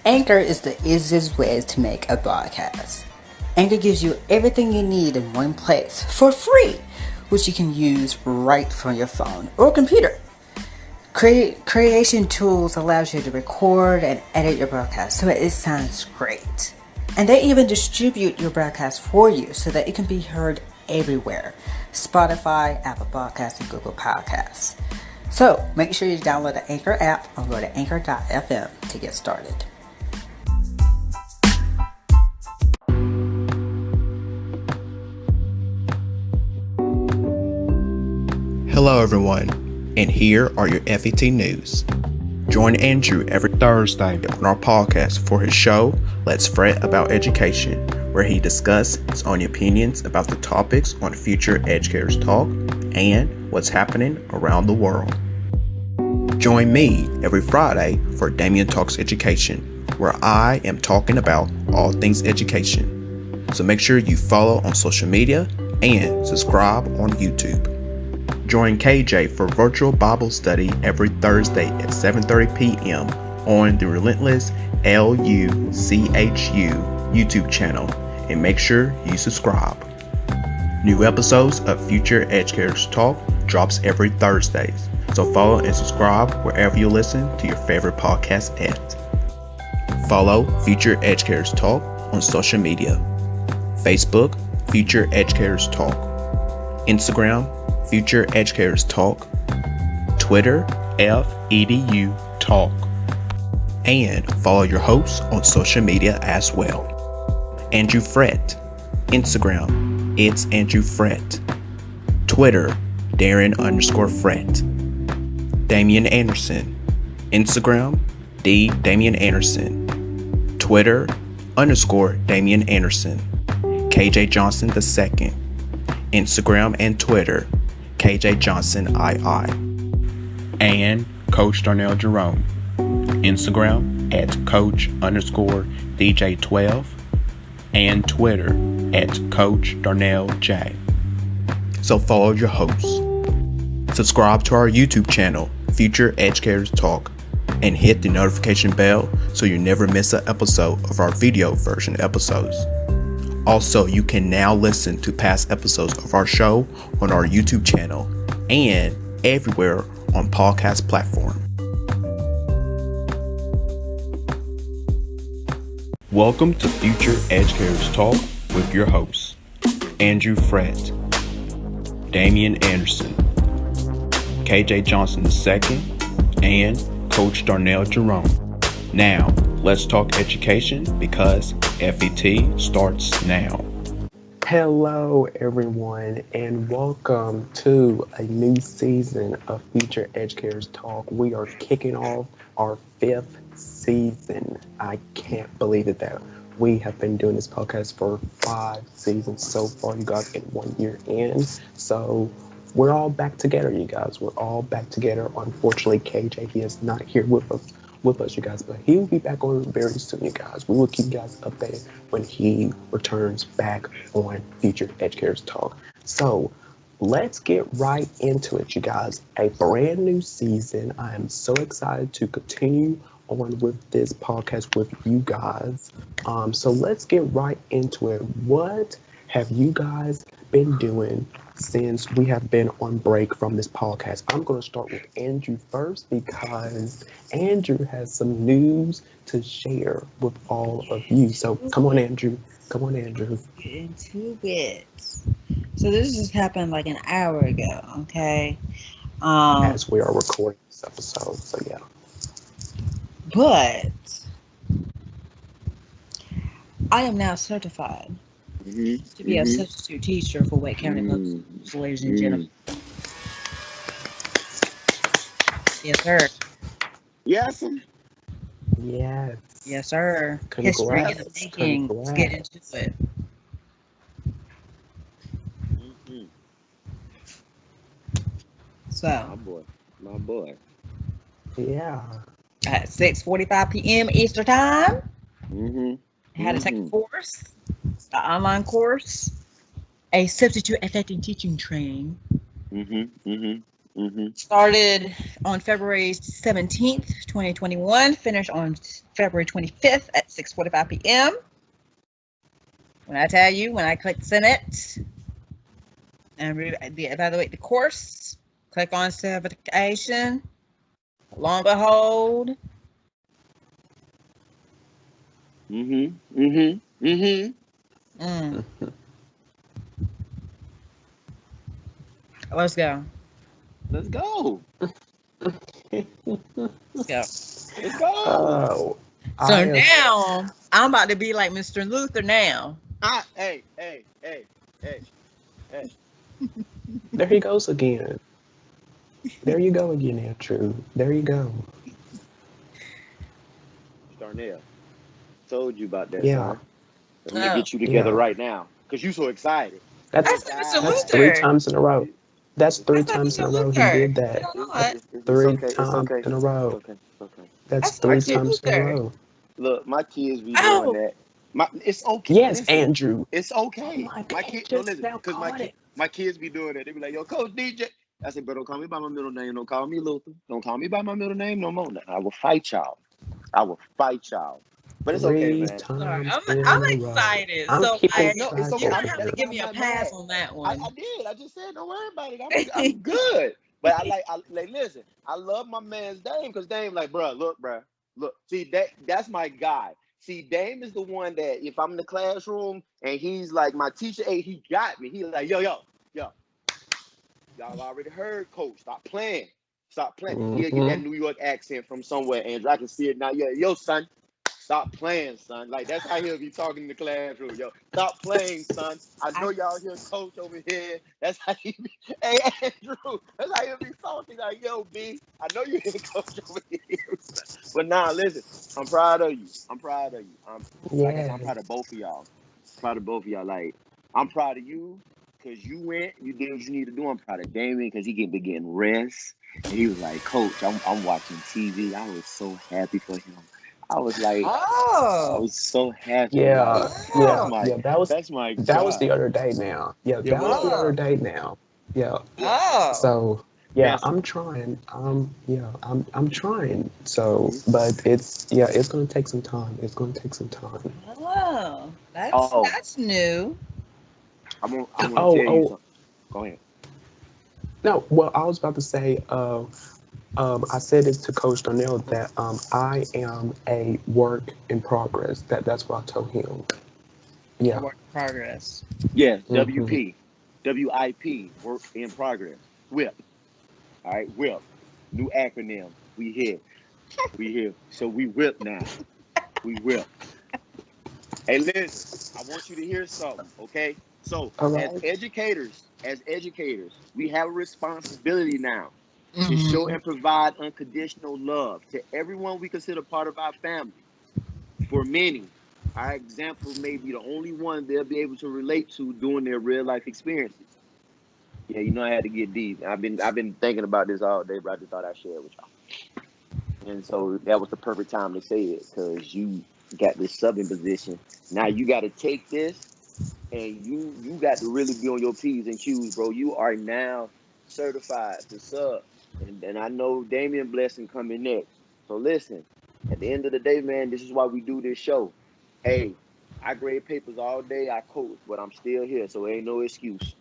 Anchor is the easiest way to make a podcast. Anchor gives you everything you need in one place for free, which you can use right from your phone or computer. Creation tools allows you to record and edit your broadcast so it sounds great. And they even distribute your broadcast for you so that it can be heard everywhere. Spotify, Apple Podcasts, and Google Podcasts. So make sure you download the Anchor app or go to anchor.fm to get started. Hello everyone, and here are your FET news. Join Andrew every Thursday on our podcast for his show, Let's Fret About Education, where he discusses his own opinions about the topics on Future Educators Talk and what's happening around the world. Join me every Friday for DAMIAN Talks Education, where I am talking about all things education. So make sure you follow on social media and subscribe on YouTube. Join KJ for virtual Bible study every Thursday at 7:30 p.m. on the Relentless LUCHU YouTube channel, and make sure you subscribe. New episodes of Future Educators Talk drops every Thursdays, so follow and subscribe wherever you listen to your favorite podcast at. Follow Future Educators Talk on social media: Facebook, Future Educators Talk; Instagram, Future Educators Talk; Twitter, FEDU Talk; and follow your hosts on social media as well. Andrew FRETT, Instagram, it's Andrew FRETT; Twitter, Darren_FRETT; Damian Anderson, Instagram, Damian Anderson; Twitter, _Damian Anderson; KJ Johnson II, Instagram and Twitter, KJ Johnson II; and Coach Darnell Jerome, Instagram at Coach_DJ12, and Twitter at Coach Darnell J. So follow your hosts. Subscribe to our YouTube channel, Future Educators Talk, and hit the notification bell so you never miss an episode of our video version episodes. Also, you can now listen to past episodes of our show on our YouTube channel and everywhere on podcast platform. Welcome to Future Educators Talk with your hosts, Andrew FRETT, Damian Anderson, KJ Johnson II, and Coach Darnell Jerome. Now, let's talk education because FET starts now. Hello everyone, and welcome to a new season of Future Educators Talk. We are kicking off our 5th season. I can't believe it that we have been doing this podcast for 5 seasons so far. You guys get 1 year in, so we're all back together, you guys. We're all back together. Unfortunately, KJ, he is not here with us, you guys, but he will be back on very soon, you guys. We will keep you guys updated when he returns back on Future Educators Talk. So let's get right into it, you guys. A brand new season. I am so excited to continue on with this podcast with you guys. So let's get right into it. What have you guys been doing since we have been on break from this podcast? I'm going to start with Andrew first because Andrew has some news to share with all of you. So come on, Andrew. Into it. So this just happened like an hour ago, okay? As we are recording this episode, so yeah. But I am now certified to be a substitute teacher for Wake County Public Schools, ladies and gentlemen. Yes, sir. Yes. Yes, sir. Congrats. History in the making. Let's get into it. So, My boy. Yeah. at 6:45 p.m. Eastern Time, I had to take a course, an online course, a substitute affecting teaching training. Started on February 17th, 2021. Finished on February 25th at 6:45 p.m. When I tell you, when I click submit and evaluate the course, click on certification. Lo and behold. Let's go. Let's go. Let's go. Let's go. Oh, So now I'm about to be like Mr. Luther now. Hey. there he goes again. There you go again, Andrew. There you go. Darnell, told you about that, Yeah. son. I'm gonna get you together right now because you so excited. That's Mr. That's Luther. 3 times in a row. That's 3 times in a row he did that. It's 3 okay. times in a row. It's okay. That's 3 times in a row. Look, my kids be doing that. It's okay. Yes, Listen, Andrew. it's okay. Oh my my God, kids, just listen, now because my kids be doing that. They be like, "Yo, Coach DJ." I said, "But don't call me by my middle name. Don't call me Luther. Don't call me by my middle name no more. I will fight y'all. But it's okay, 3 man. times I'm excited. I'm so keeping No, it's track okay. you of don't have to it. give me a pass on that one. I did. I just said, don't worry about it. I'm good. But I listen. I love my man's Dame because Dame like, look. See, that's my guy. See, Dame is the one that if I'm in the classroom and he's like my teacher, hey, he got me. He like, yo. Y'all already heard, Coach. Stop playing. He'll get that New York accent from somewhere, Andrew. I can see it now. Yeah, yo, son. Stop playing, son. Like, that's how he'll be talking in the classroom. Yo, stop playing, son. I know y'all hear Coach over here. That's how he be. Hey, Andrew, that's how he'll be talking. Like, yo, B, I know you hear Coach over here. But nah, listen, I'm proud of you. Like I said, I'm proud of both of y'all. Like, I'm proud of you because you did what you need to do. I'm proud of Damien because he been getting rest. And he was like, Coach, I'm watching TV. I was so happy for him. I was like, I was so happy. Yeah. That's my that was the other day now. Yeah, that was the other day now. Yeah. So yeah, I'm trying. I'm trying. So, but it's gonna take some time. Oh, that's new. I'm gonna tell you something. Go ahead. No, well, I was about to say, I said it to Coach Darnell that I am a work in progress. That's what I told him. Yeah. Work in progress. Yeah, WP. WIP, work in progress. WIP. All right, WIP. New acronym. We here. So we WIP now. We WIP. Hey, listen, I want you to hear something, okay? So as educators, we have a responsibility now to show and provide unconditional love to everyone we consider part of our family. For many, our example may be the only one they'll be able to relate to during their real life experiences. Yeah, you know I had to get deep. I've been thinking about this all day, but I just thought I'd share it with y'all. And so that was the perfect time to say it because you got this subbing position. Now you got to take this and you got to really be on your P's and Q's, bro. You are now certified to sub. And I know Damian Blessing coming next. So listen, at the end of the day, man, this is why we do this show. Hey, I grade papers all day, I coach, but I'm still here. So ain't no excuse.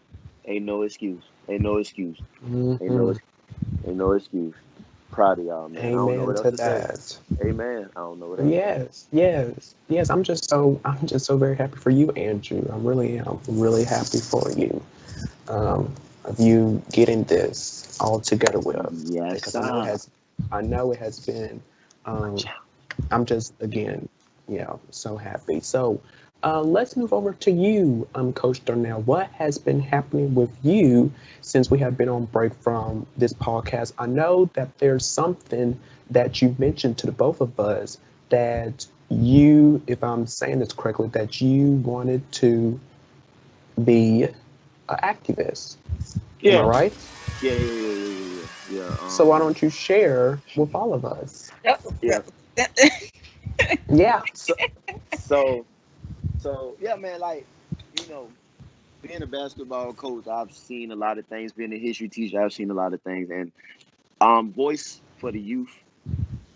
Proud of y'all, man. Amen I don't know what else to to that. say. Amen. I don't know what else. Yes. I'm just so very happy for you, Andrew. I'm really happy for you. Of you getting this all together with us. Yes, because I know it has been. I'm just again, so happy. So let's move over to you, Coach Darnell. What has been happening with you since we have been on break from this podcast? I know that there's something that you mentioned to the both of us that you, if I'm saying this correctly, that you wanted to be an activist. Yeah. Am I right? Yeah. So why don't you share with all of us? Yeah. Yeah. So yeah, man, like, being a basketball coach, I've seen a lot of things. Being a history teacher, I've seen a lot of things. And voice for the youth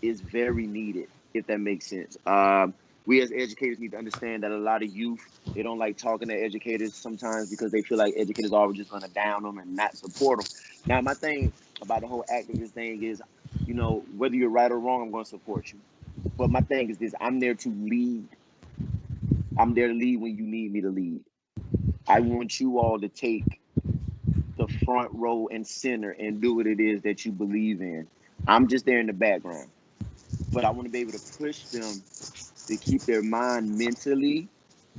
is very needed, if that makes sense. We as educators need to understand that a lot of youth, they don't like talking to educators sometimes because they feel like educators are always just going to down them and not support them. Now, my thing about the whole activist thing is, you know, whether you're right or wrong, I'm going to support you. But my thing is this: I'm there to lead. I'm there to lead when you need me to lead. I want you all to take the front row and center and do what it is that you believe in. I'm just there in the background. But I want to be able to push them to keep their mind mentally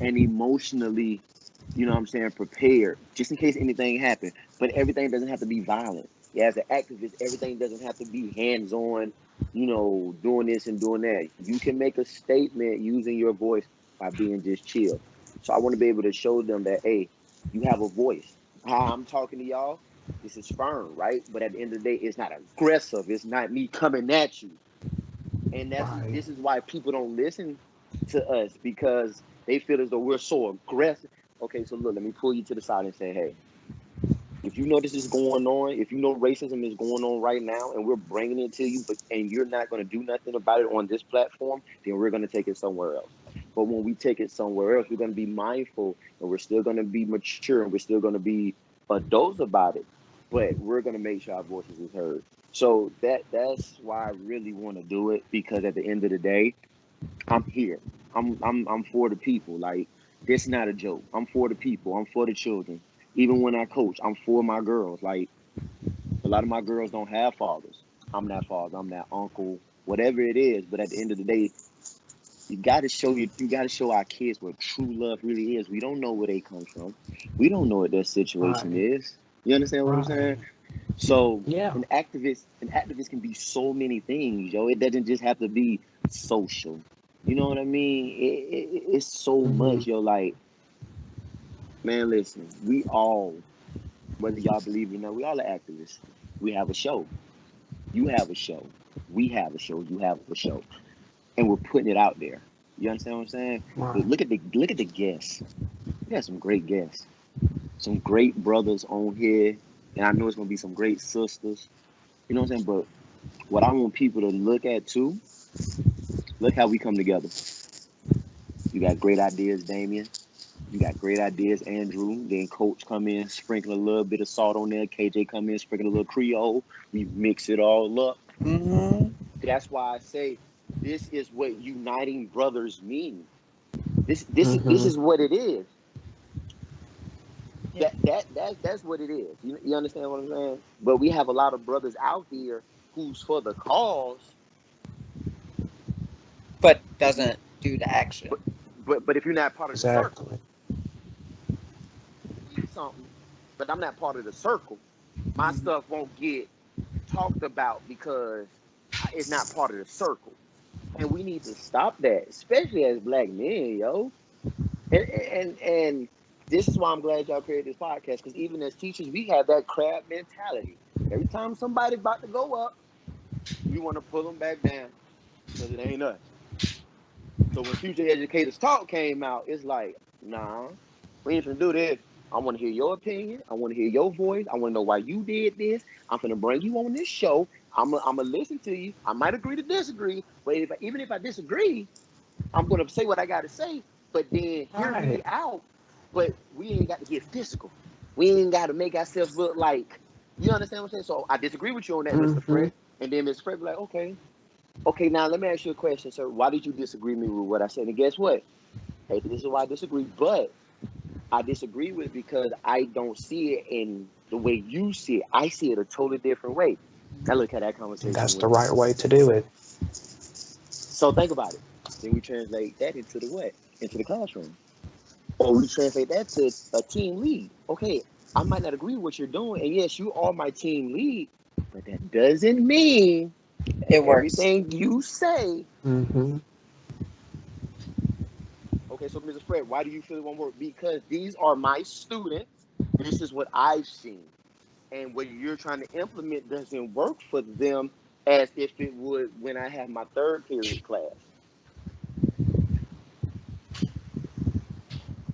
and emotionally, you know what I'm saying, prepared, just in case anything happens. But everything doesn't have to be violent. Yeah, as an activist, everything doesn't have to be hands-on, you know, doing this and doing that. You can make a statement using your voice by being just chill. So I want to be able to show them that, hey, you have a voice. How I'm talking to y'all, this is firm, right? But at the end of the day, it's not aggressive. It's not me coming at you. And this is why people don't listen to us, because they feel as though we're so aggressive. Okay, so look, let me pull you to the side and say, hey, if you know this is going on, if you know racism is going on right now and we're bringing it to you, and you're not going to do nothing about it on this platform, then we're going to take it somewhere else. But when we take it somewhere else, we're going to be mindful, and we're still going to be mature, and we're still going to be adults about it. But we're going to make sure our voices is heard. So that's why I really want to do it, because at the end of the day, I'm here. I'm for the people. Like, this is not a joke. I'm for the people. I'm for the children. Even when I coach, I'm for my girls. Like, a lot of my girls don't have fathers. I'm that father. I'm that uncle. Whatever it is. But at the end of the day, you got to show our kids what true love really is. We don't know where they come from. We don't know what their situation is. You understand what I'm saying? So Yeah. an activist can be so many things, yo. It doesn't just have to be social. You know what I mean? It's so much, yo. Like, man, listen, we all, whether y'all believe it or not, we all are activists. We have a show. You have a show. We have a show. You have a show. And we're putting it out there. You understand what I'm saying? Right. Look at the guests. We got some great guests. Some great brothers on here. And I know it's gonna be some great sisters. You know what I'm saying? But what I want people to look at too, look how we come together. You got great ideas, Damian. You got great ideas, Andrew. Then Coach come in, sprinkle a little bit of salt on there. KJ come in, sprinkle a little Creole. We mix it all up. That's why I say this is what uniting brothers mean. This is what it is. That's what it is. You understand what I'm saying? But we have a lot of brothers out here who's for the cause, but doesn't do the action. But if you're not part of the circle, something. But I'm not part of the circle. My stuff won't get talked about because it's not part of the circle. And we need to stop that, especially as black men, yo. And this is why I'm glad y'all created this podcast, because even as teachers, we have that crab mentality. Every time somebody about to go up, we want to pull them back down because it ain't us. So when Future Educators Talk came out, it's like, nah, we ain't finna do this. I want to hear your opinion. I want to hear your voice. I want to know why you did this. I'm finna bring you on this show. I'm gonna listen to you. I might agree to disagree, but even if I disagree, I'm gonna say what I gotta say. But then hear me out. But we ain't got to get physical. We ain't got to make ourselves look like, you understand what I'm saying? So I disagree with you on that, Mr. Fred. And then Mr. Fred be like, okay, now let me ask you a question, sir. Why did you disagree with me with what I said? And guess what? Hey, this is why I disagree. But I disagree with it because I don't see it in the way you see it. I see it a totally different way. Now look at that conversation. That's the right way to do it. So think about it. Then we translate that into the what? Into the classroom. Or we translate that to a team lead. Okay, I might not agree with what you're doing, and yes, you are my team lead, but that doesn't mean it works. Everything you say. Okay, so Mrs. Fred, why do you feel it won't work? Because these are my students. This is what I've seen. And what you're trying to implement doesn't work for them as if it would when I have my third period class.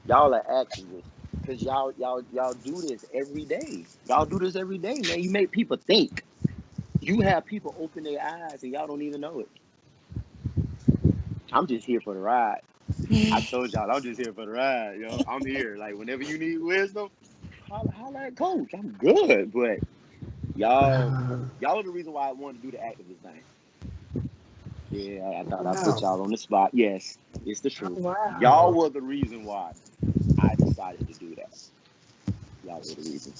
Y'all are activists. Cause y'all do this every day. Y'all do this every day, man. You make people think. You have people open their eyes and y'all don't even know it. I'm just here for the ride. I told y'all I'm just here for the ride, yo. I'm here. Like whenever you need wisdom, holla at Coach. I'm good. But y'all are the reason why I wanted to do the activist thing. Yeah, I thought I put y'all on the spot. Yes, it's the truth. Wow. Y'all were the reason why I decided to do that. Y'all were the reason.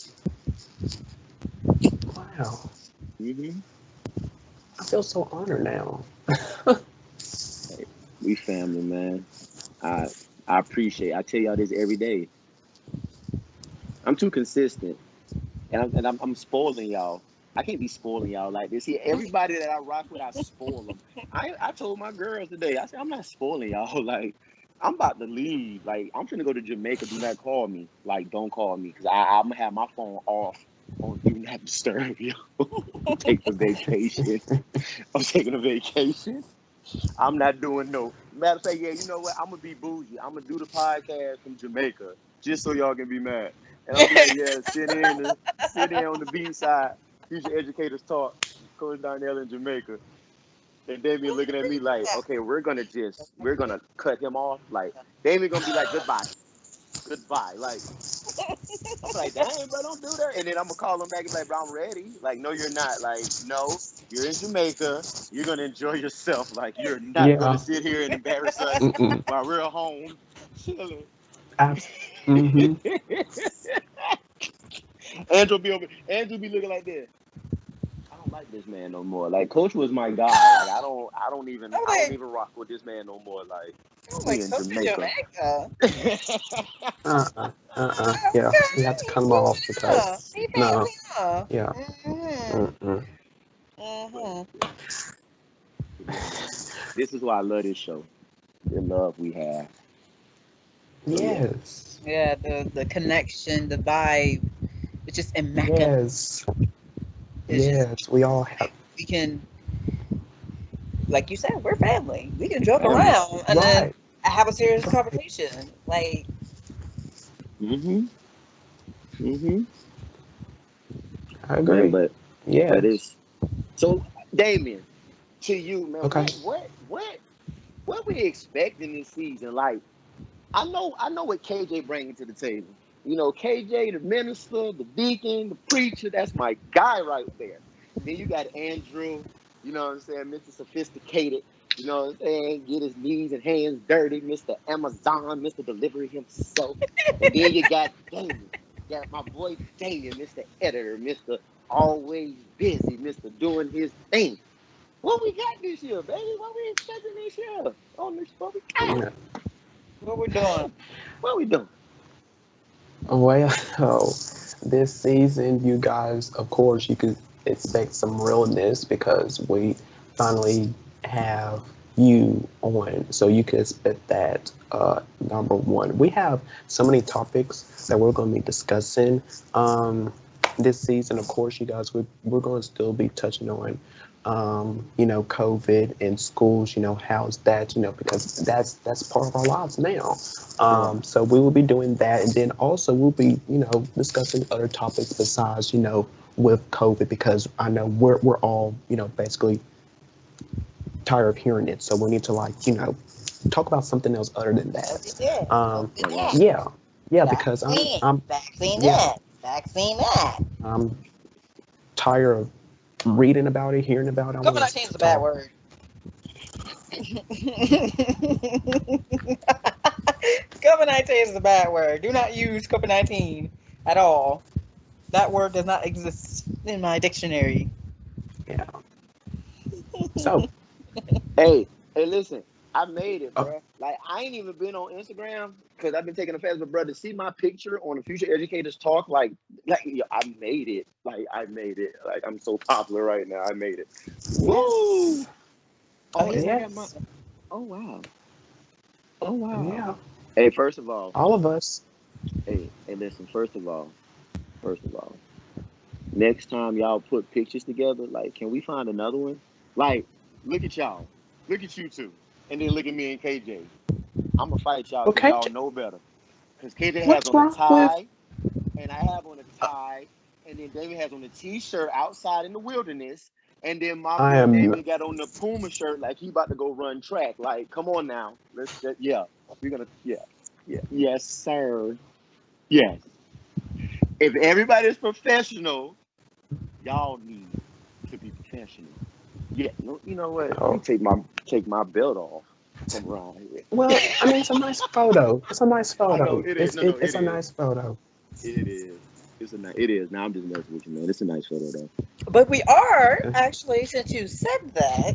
Wow. Mm-hmm. I feel so honored now. Hey, we family, man. I appreciate. I tell y'all this every day. I'm too consistent, and I'm spoiling y'all. I can't be spoiling y'all like this. See, everybody that I rock with, I spoil them. I told my girls today. I said I'm not spoiling y'all. Like I'm about to leave. Like I'm finna go to Jamaica. Do not call me. Like don't call me because I'm gonna have my phone off on do not disturb you. Take a vacation. I'm taking a vacation. I'm not doing no. Matter of fact, yeah, you know what? I'm gonna be bougie. I'm gonna do the podcast from Jamaica just so y'all can be mad. And I'm like, yeah, sit in on the B side. Future Educators Talk. Coach Darnell in Jamaica. And Damien looking at me like, okay, we're gonna cut him off. Like Damien gonna be like, goodbye. Like I'm like, dang, bro, don't do that. And then I'm gonna call him back and be like, bro, I'm ready. Like, no, you're not. Like, no, you're in Jamaica. You're gonna enjoy yourself. Like, you're not gonna sit here and embarrass us while we're at home chilling. Mm-hmm. Andrew be looking like this. I don't like this man no more. Like, Coach was my guy. Like, I don't even rock with this man no more. Like, we in Jamaica. Yeah, we have to cut him off because no. Yeah. This is why I love this show. The love we have. Yes. Yeah, the connection, the vibe. It's just immaculate. Yes. Yes, we all have. We can, like you said, we're family. We can joke around and then have a serious conversation. Like. I agree. Man, but it's so Damien. To you, man. Okay. What we expecting this season? Like, I know what KJ bringing to the table. You know, KJ, the minister, the deacon, the preacher. That's my guy right there. Then you got Andrew. You know what I'm saying, Mr. Sophisticated. You know what I'm saying, get his knees and hands dirty, Mr. Amazon, Mr. Delivery himself. And then you got Damien. You got my boy Damien, Mr. Editor, Mr. Always Busy, Mr. Doing his thing. What we got this year, baby? What we expecting this year? On this, what we got? Yeah. What we doing? What we doing? Well, this season, you guys, of course, you could expect some realness because we finally have you on. So you can expect that. Number one, we have so many topics that we're going to be discussing this season. Of course, you guys, we're going to still be touching on COVID and schools, how's that, because that's part of our lives now. So we will be doing that. And then also we'll be, discussing other topics besides, with COVID, because I know we're all, basically tired of hearing it. So we need to talk about something else other than that. Yeah, because I'm vaccine that. I'm tired of reading about it, hearing about it. COVID-19 is a bad word. COVID-19 is a bad word. Do not use COVID-19 at all. That word does not exist in my dictionary. Yeah. So. Hey, listen. I made it, bro. Like, I ain't even been on Instagram because I've been taking offense, but bro, to see my picture on the Future Educators Talk, like I made it. Like, I made it. Like, I'm so popular right now. I made it. Woo! Oh, yes. Oh, wow. Oh, wow. Yeah. Hey, first of all. All of us. Hey, listen, first of all. Next time y'all put pictures together, like, can we find another one? Like, look at y'all. Look at you two. And then look at me and KJ. I'm going to fight y'all because y'all know better. Because KJ has What's on a wrong with? tie, and I have on a tie, and then David has on a t-shirt outside in the wilderness, and then my I boy am. David got on the Puma shirt like he about to go run track. Like, come on now, yeah, we're gonna, yes, sir, yes. If everybody's professional, y'all need to be professional. Yeah, you know what? Let me take my belt off. Come around here. Well, I mean, it's a nice photo. It's a nice I know photo. it is. It's a nice photo. It is. It is. Now I'm just messing with you, man. It's a nice photo, though. But we are actually, since you said that,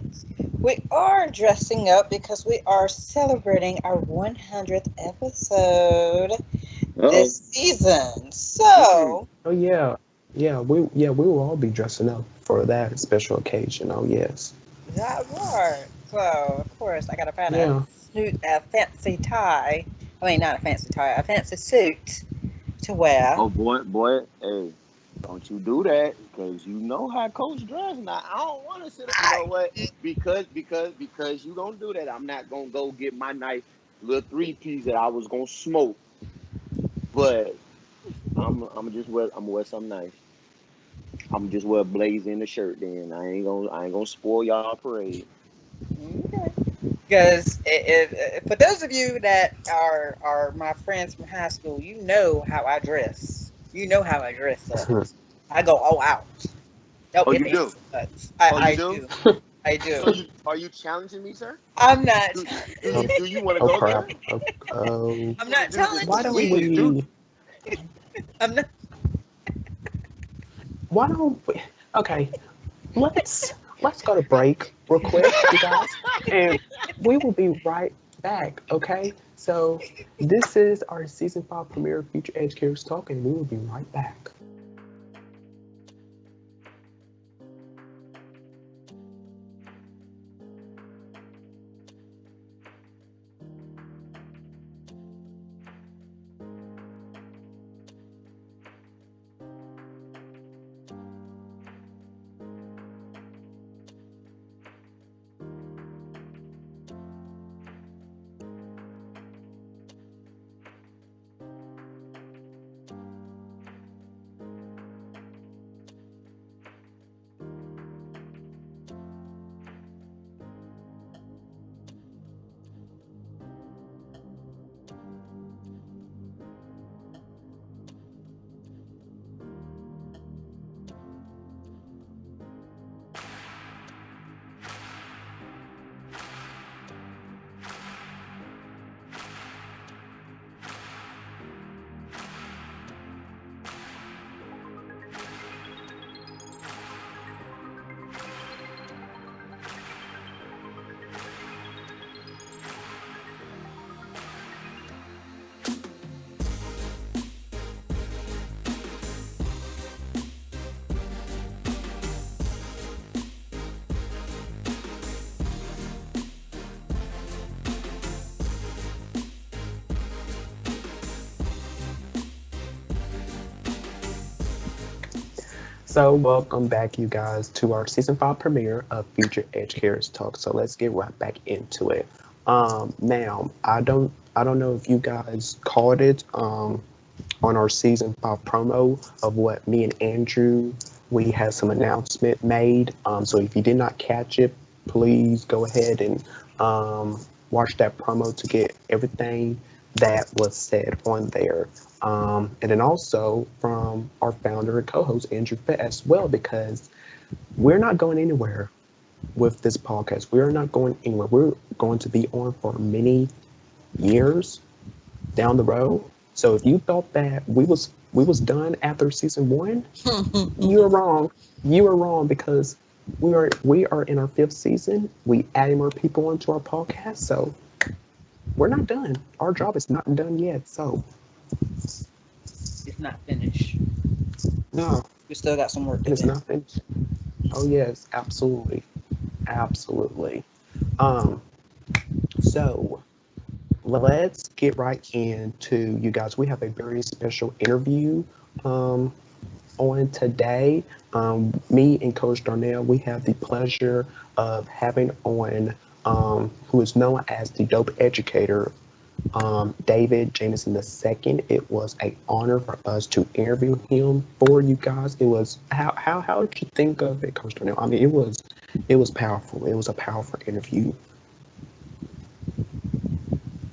we are dressing up because we are celebrating our 100th episode this season. So, Oh yeah, we will all be dressing up for that special occasion. Oh yes. that part. So, of course, I gotta find Yeah. a fancy tie. I mean, not a fancy tie, a fancy suit to wear. Oh boy, hey, don't you do that, because you know how Coach dressed. Now I don't want to sit. You know what? Because you gonna do that, I'm not gonna go get my nice little 3-piece that I was gonna smoke. But I'm gonna wear something nice. I'm just wear blaze in the shirt. Then I ain't gonna spoil y'all parade. Okay. Because for those of you that are my friends from high school, you know how I dress. You know how I dress up. I go all out. Don't Oh, get you me do? nuts. Oh, you I do? do. I do. So are you challenging me, sir? I'm not. Do you want to Oh go crap. there? I'm not telling Why don't you. we? I'm not. Why don't we? Okay, let's go to break real quick, you guys, and we will be right back. Okay, so this is our season 5 premiere of Future Educators Talk, and we will be right back. So welcome back, you guys, to our season 5 premiere of Future Educators Talk. So let's get right back into it. Now I don't know if you guys caught it on our season 5 promo of what me and Andrew, we had some announcement made. So if you did not catch it, please go ahead and watch that promo to get everything that was said on there. And then also from our founder and co-host, Andrew Fett, as well, because we're not going anywhere with this podcast. We're not going anywhere. We're going to be on for many years down the road. So if you thought that we was done after season 1, you were wrong. You were wrong, because we are in our 5th season. We adding more people onto our podcast, so we're not done. Our job is not done yet. So It's not finished. no, We still got some work to it's do. not finished. Oh yes, absolutely, absolutely. So let's get right into, you guys. We have a very special interview on today. Me and Coach Darnell, we have the pleasure of having on who is known as the Dope Educator, David Jamison II. It was an honor for us to interview him for you guys. It was how did you think of it, Coach Darnell? I mean, it was powerful. It was a powerful interview.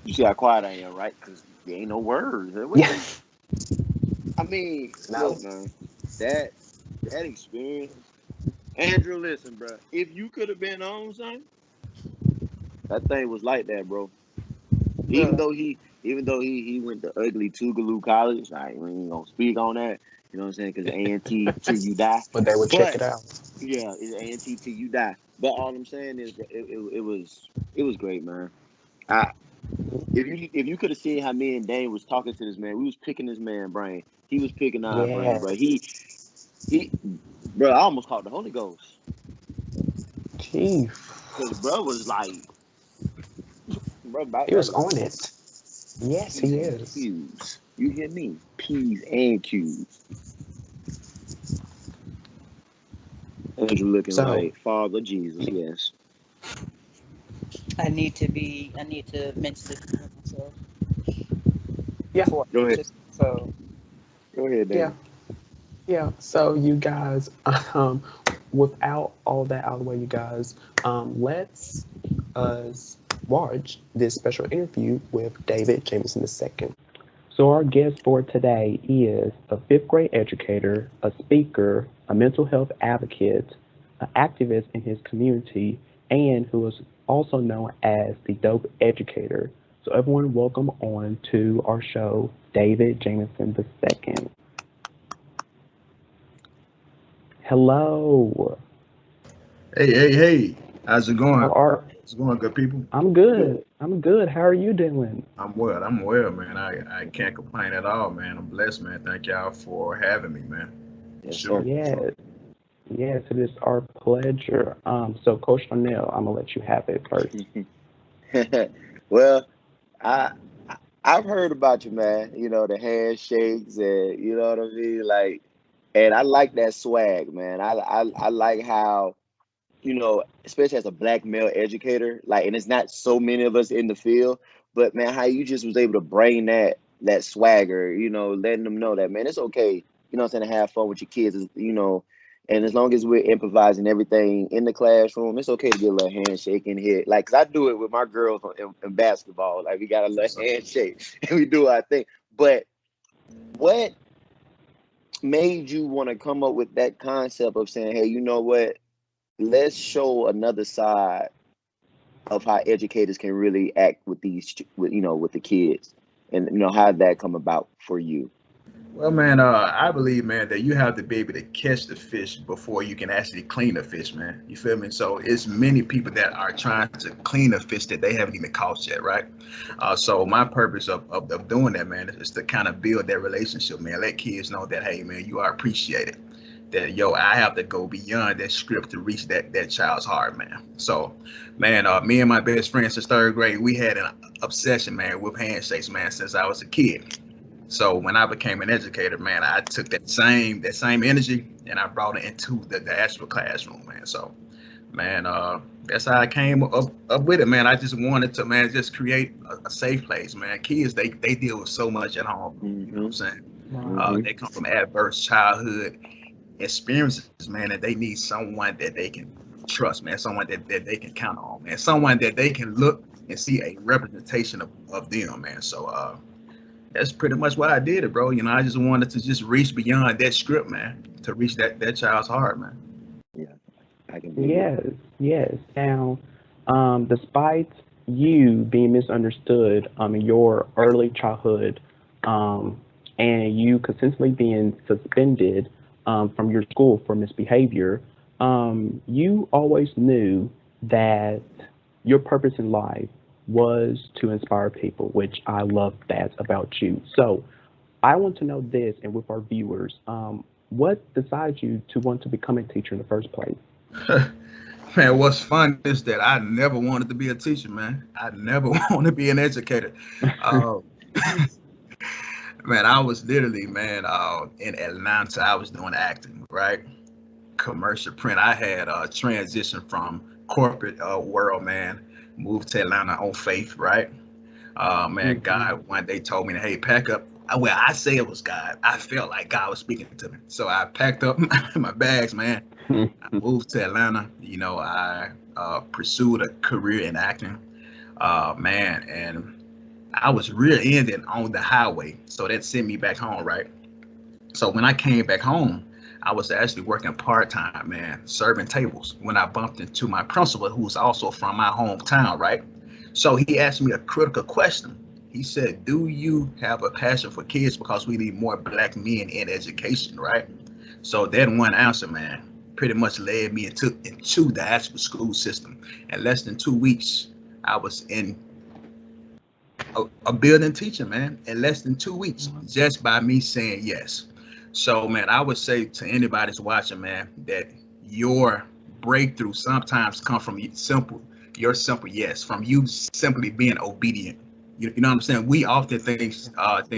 You see how quiet I am, right? Because there ain't no words. Yeah. I mean, No. look, man, that experience. Andrew, listen, bro. If you could have been on something, that thing was like that, bro. Even though he went to ugly Tougaloo College, we ain't gonna speak on that. You know what I'm saying? Because A&T till you die. But they would check But it out. yeah, it's A&T till you die. But all I'm saying is, bro, it was great, man. I if you could have seen how me and Dane was talking to this man, we was picking this man brain. He was picking our brain, bro. Yes. He, bro. I almost called the Holy Ghost Chief. because bro was like, bro, He was on it. Yes, he P's and is. Q's. You hear me? P's and Q's. Andrew looking So- like Father Jesus. Yes. I need to mention this to myself. Yeah. Go ahead. So Go ahead, Dan. Yeah. Yeah. So you guys, without all that out of the way, you guys, let's watch this special interview with David Jamison II. So our guest for today is a fifth grade educator, a speaker, a mental health advocate, an activist in his community, and who is also known as the Dope Educator. So everyone, welcome on to our show, David Jamison II. Hello. Hey. How's it going? How are? It's going, good people? I'm good. I'm good. How are you doing? I'm well, man. I can't complain at all, man. I'm blessed, man. Thank y'all for having me, man. Yes, Sure. sir. Yes. Yes, it is our pleasure. So Coach Darnell, I'm gonna let you have it first. Well, I I've heard about you, man. You know, the handshakes and you know what I mean, like, and I like that swag, man. I like how, you know, especially as a black male educator, like, and it's not so many of us in the field, but man, how you just was able to bring that swagger, you know, letting them know that, man, it's okay, you know what I'm saying, to have fun with your kids, you know, and as long as we're improvising everything in the classroom, it's okay to get a little handshake in here. Like, 'cause I do it with my girls in basketball. Like, we got a little handshake and we do our thing. But what made you want to come up with that concept of saying, hey, you know what? Let's show another side of how educators can really act with with the kids, and you know how did that come about for you? Well, man, I believe, man, that you have to be able to catch the fish before you can actually clean the fish, man. You feel me? So it's many people that are trying to clean a fish that they haven't even caught yet, right? So my purpose of doing that, man, is to kind of build that relationship, man. Let kids know that, hey, man, you are appreciated. That, yo, I have to go beyond that script to reach that child's heart, man. So, man, me and my best friend since third grade, we had an obsession, man, with handshakes, man, since I was a kid. So when I became an educator, man, I took that same energy and I brought it into the actual classroom, man. So, man, that's how I came up with it, man. I just wanted to, man, just create a safe place, man. Kids, they deal with so much at home. You know what I'm saying? They come from adverse childhood experiences, man, and they need someone that they can trust, man. Someone that they can count on, man. Someone that they can look and see a representation of them, man. So, that's pretty much why I did it, bro. You know, I just wanted to just reach beyond that script, man, to reach that child's heart, man. Yeah, I can be. Yes. Now, despite you being misunderstood in your early childhood, and you consistently being suspended from your school for misbehavior, you always knew that your purpose in life was to inspire people, which I love that about you. So I want to know this, and with our viewers, what decided you to want to become a teacher in the first place? Man, what's fun is that I never wanted to be a teacher, man. I never wanted to be an educator. Man, I was literally, man, in Atlanta, I was doing acting, right? Commercial print. I had transitioned from corporate world, man, moved to Atlanta on faith, right? Man, God one day told me, hey, pack up. Well, I say it was God. I felt like God was speaking to me. So I packed up my bags, man. I moved to Atlanta. You know, I pursued a career in acting, man, and I was rear-ended on the highway. So that sent me back home, right? So when I came back home, I was actually working part-time, man, serving tables when I bumped into my principal, who was also from my hometown, right? So he asked me a critical question. He said, do you have a passion for kids? Because we need more black men in education, right? So that one answer, man, pretty much led me into the actual school system. In less than 2 weeks, I was in a building teaching, man, in less than 2 weeks, just by me saying yes. So, man, I would say to anybody that's watching, man, that your breakthrough sometimes come from your simple yes, from you simply being obedient. You know what I'm saying? We often think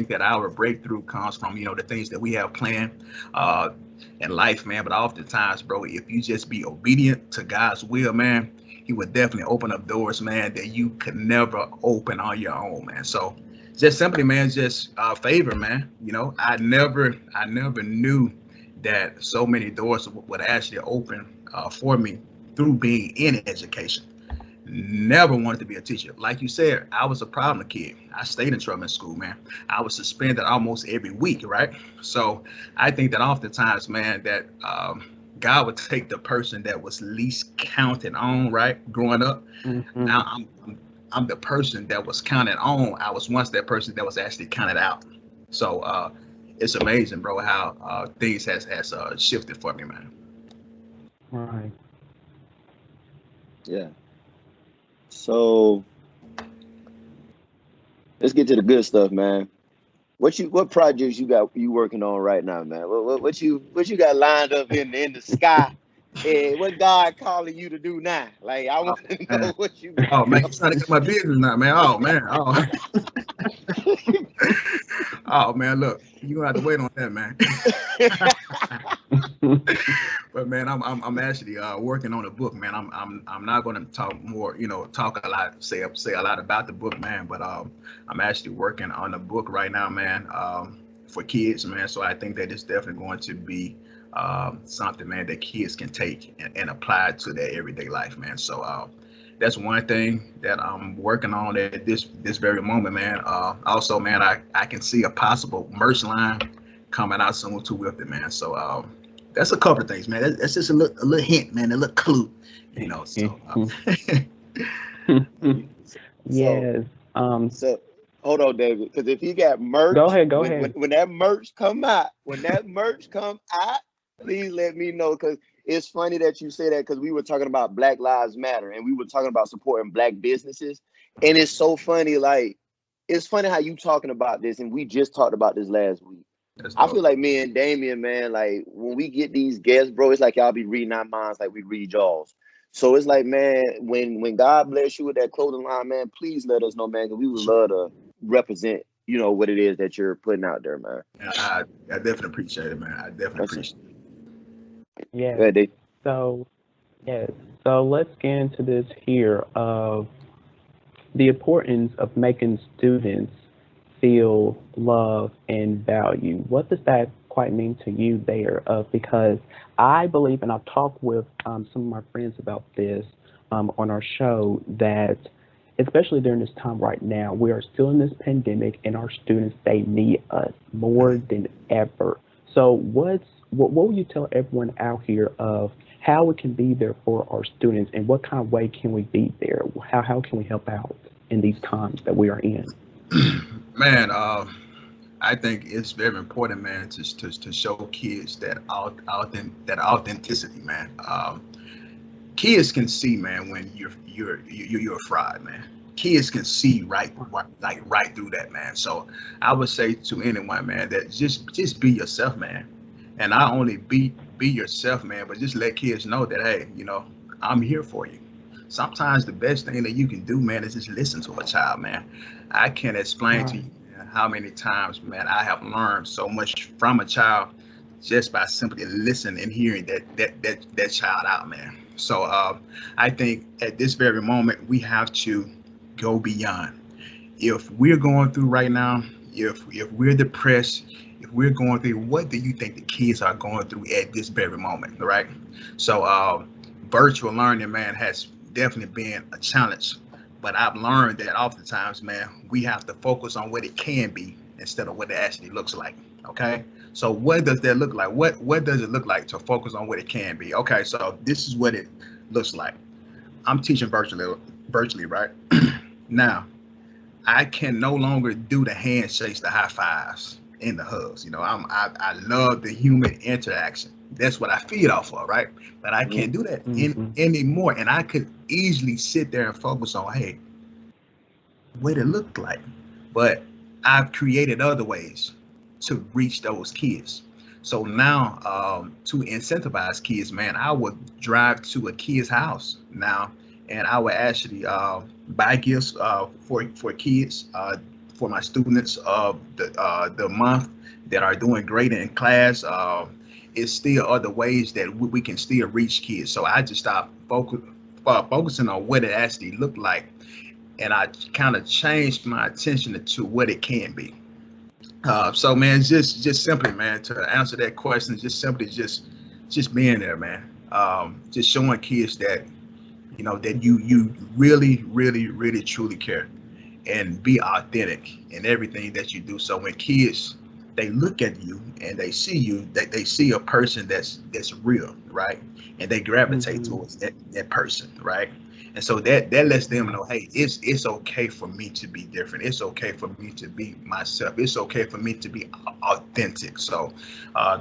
that our breakthrough comes from, you know, the things that we have planned in life, man. But oftentimes, bro, if you just be obedient to God's will, man, He would definitely open up doors, man, that you could never open on your own, man. So just simply, man, just favor, man. You know, I never knew that so many doors would actually open for me through being in education. Never wanted to be a teacher. Like you said, I was a problem kid. I stayed in trouble in school, man. I was suspended almost every week, right? So I think that oftentimes, man, that God would take the person that was least counted on, right, growing up. Now I'm the person that was counted on. I was once that person that was actually counted out. So it's amazing, bro, how things has shifted for me, man. Right. Yeah. So let's get to the good stuff, man. What projects you working on right now, man? What you got lined up in the sky? What God calling you to do now? Like, I want to know what you got. Oh man, you're trying to get my business now, man. Oh man. Oh. Oh man, look, you gonna have to wait on that, man. But man, I'm actually working on a book, man. I'm not gonna talk more, you know, talk a lot, say a lot about the book, man. But I'm actually working on a book right now, man, for kids, man. So I think that it's definitely going to be something, man, that kids can take and apply to their everyday life, man. So that's one thing that I'm working on at this very moment, man. Also, man, I can see a possible merch line coming out soon too with it, man. So that's a couple of things, man. That's just a little hint, man, a little clue, you know. So Yes. So hold on, David, because if you got merch, Go ahead. When that merch come out, please let me know, because it's funny that you say that, because we were talking about Black Lives Matter and we were talking about supporting Black businesses, and it's so funny. Like, it's funny how you talking about this, and we just talked about this last week. I feel like me and Damian, man, like when we get these guests, bro, it's like y'all be reading our minds like we read y'all's. So it's like, man, when God bless you with that clothing line, man, please let us know, man, because we would love to represent, you know, what it is that you're putting out there, man. I definitely appreciate it, man. I definitely appreciate it. Yeah. So, yes. So let's get into this here of the importance of making students feel love and value. What does that quite mean to you there? Because I believe, and I've talked with some of my friends about this on our show, that especially during this time right now, we are still in this pandemic, and our students, they need us more than ever. So what will you tell everyone out here of how we can be there for our students, and what kind of way can we be there? How can we help out in these times that we are in? Man, I think it's very important, man, to show kids that authenticity, man. Kids can see, man, when you're a fraud, man. Kids can see right through that, man. So I would say to anyone, man, that just be yourself, man, and not only be yourself, man, but just let kids know that, hey, you know, I'm here for you. Sometimes the best thing that you can do, man, is just listen to a child, man. I can't explain to you, man, how many times, man, I have learned so much from a child just by simply listening and hearing that child out, man. So I think at this very moment, we have to go beyond. if we're going through right now, if we're depressed, if we're going through, what do you think the kids are going through at this very moment, right? So virtual learning, man, has definitely been a challenge, but I've learned that oftentimes, man, we have to focus on what it can be instead of what it actually looks like. Okay, so what does that look like? What does it look like to focus on what it can be? Okay, so this is what it looks like. I'm teaching virtually, right? Now, I can no longer do the handshakes, the high fives, and the hugs. You know, I love the human interaction. That's what I feed off of, right? But I can't do that anymore. And I could easily sit there and focus on, hey, what it looked like. But I've created other ways to reach those kids. So now, to incentivize kids, man, I would drive to a kid's house now, and I would actually buy gifts for kids, for my students of the month that are doing great in class. It's still other ways that we can still reach kids. So I just stopped focusing on what it actually looked like, and I kind of changed my attention to what it can be. So man, just simply, man, to answer that question, just being there, man. Just showing kids that, you know, that you really truly care, and be authentic in everything that you do. So when kids, they look at you and they see you, they see a person that's real, right? And they gravitate towards that person, right? And so that lets them know, hey, it's okay for me to be different. It's okay for me to be myself. It's okay for me to be authentic. So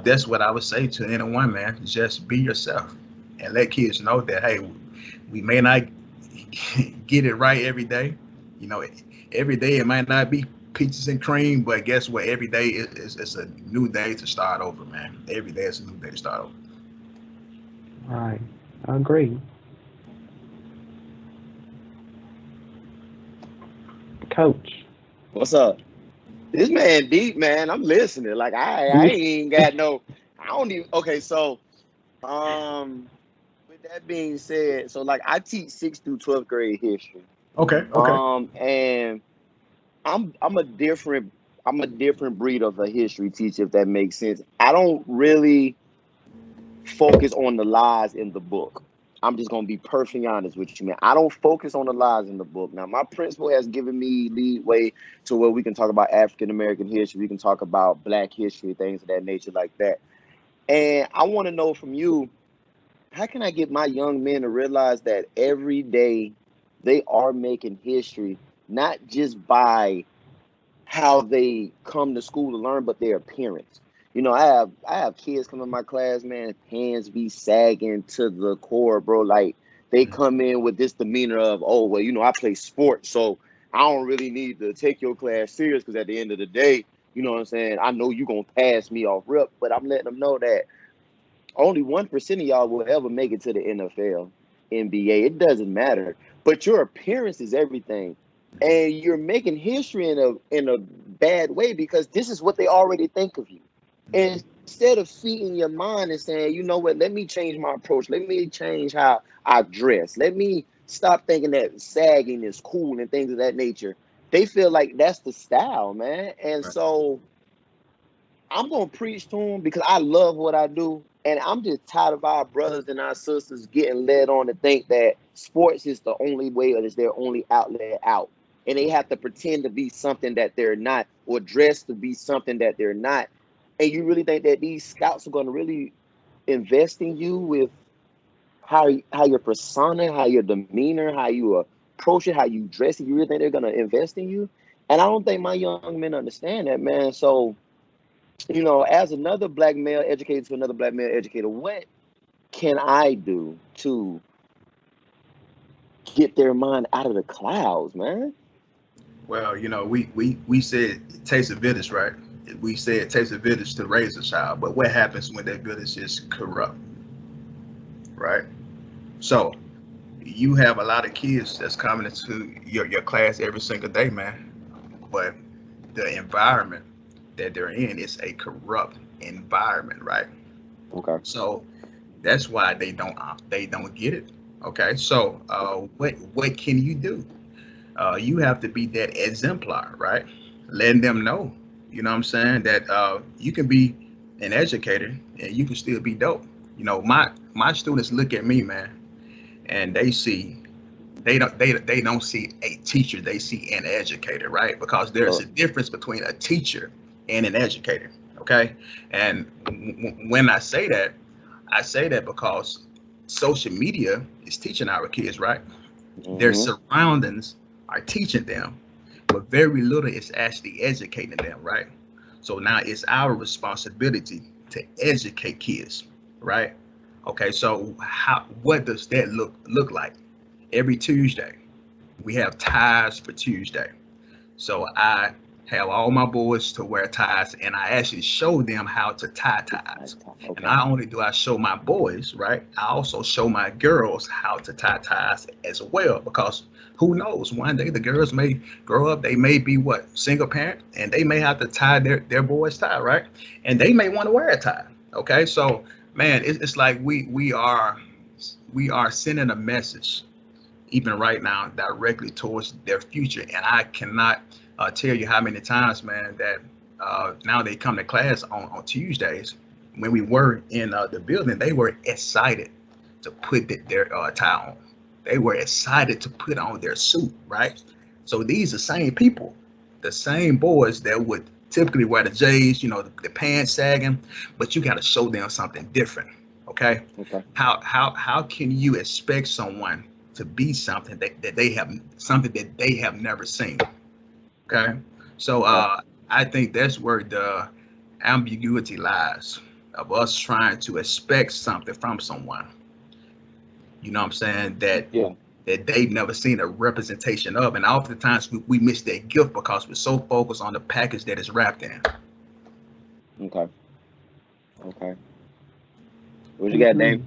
that's what I would say to anyone, man. Just be yourself and let kids know that, hey, we may not get it right every day. You know, every day it might not be peaches and cream, but guess what? Every day is a new day to start over, man. Every day is a new day to start over. Right. I agree. Coach. What's up? This man deep, man. I'm listening. Like I ain't got no. I don't even. Okay, so with that being said, so like I teach 6th through 12th grade history. Okay. And I'm a different breed of a history teacher, if that makes sense. I don't really focus on the lies in the book. I'm just gonna be perfectly honest with you, man. I don't focus on the lies in the book. Now, my principal has given me leeway to where we can talk about African American history, we can talk about Black history, things of that nature, like that. And I want to know from you, how can I get my young men to realize that every day they are making history, not just by how they come to school to learn, but their appearance. You know, I have kids come in my class, man, hands be sagging to the core, bro. Like they come in with this demeanor of, oh, well, you know, I play sports, so I don't really need to take your class serious, because at the end of the day, you know what I'm saying, I know you're going to pass me off rip, but I'm letting them know that only 1% of y'all will ever make it to the NFL, NBA. It doesn't matter. But your appearance is everything. And you're making history in a bad way, because this is what they already think of you. And instead of feeding your mind and saying, you know what, let me change my approach. Let me change how I dress. Let me stop thinking that sagging is cool and things of that nature. They feel like that's the style, man. And so I'm going to preach to them, because I love what I do. And I'm just tired of our brothers and our sisters getting led on to think that sports is the only way, or is their only outlet out. And they have to pretend to be something that they're not, or dress to be something that they're not. And you really think that these scouts are going to really invest in you with how your persona, how your demeanor, how you approach it, how you dress it? You really think they're going to invest in you? And I don't think my young men understand that, man. So, you know, as another Black male educator to another Black male educator, what can I do to get their mind out of the clouds, man? Well, you know, we said it takes a village, right? We say it takes a village to raise a child, but what happens when that village is corrupt, right? So you have a lot of kids that's coming into your class every single day, man, but the environment that they're in is a corrupt environment, right? Okay. So that's why they don't get it. Okay, so what can you do? You have to be that exemplar, right? Letting them know, you know what I'm saying, that you can be an educator and you can still be dope. You know, my students look at me, man, and they don't see a teacher, they see an educator, right? Because there's a difference between a teacher and an educator. Okay. And when I say that because social media is teaching our kids, right? Their surroundings are teaching them, but very little is actually educating them, right? So now it's our responsibility to educate kids, right? Okay, so what does that look like? Every Tuesday, we have ties for Tuesday. So I have all my boys to wear ties, and I actually show them how to tie ties. Okay. And not only do I show my boys, right, I also show my girls how to tie ties as well, because who knows, one day the girls may grow up, they may be single parent, and they may have to tie their boys' tie, right? And they may want to wear a tie. Okay, so man, it's like we are sending a message even right now directly towards their future. And I cannot tell you how many times, man, that now they come to class on Tuesdays. When we were in the building, they were excited to put their tie on. They were excited to put on their suit, right? So these are same people, the same boys that would typically wear the J's, you know, the pants sagging, but you got to show them something different. Okay. How can you expect someone to be something that they have never seen? Okay. So I think that's where the ambiguity lies of us trying to expect something from someone. You know what I'm saying? That they've never seen a representation of. And oftentimes we miss that gift because we're so focused on the package that it's wrapped in. Okay. What you got, Dave?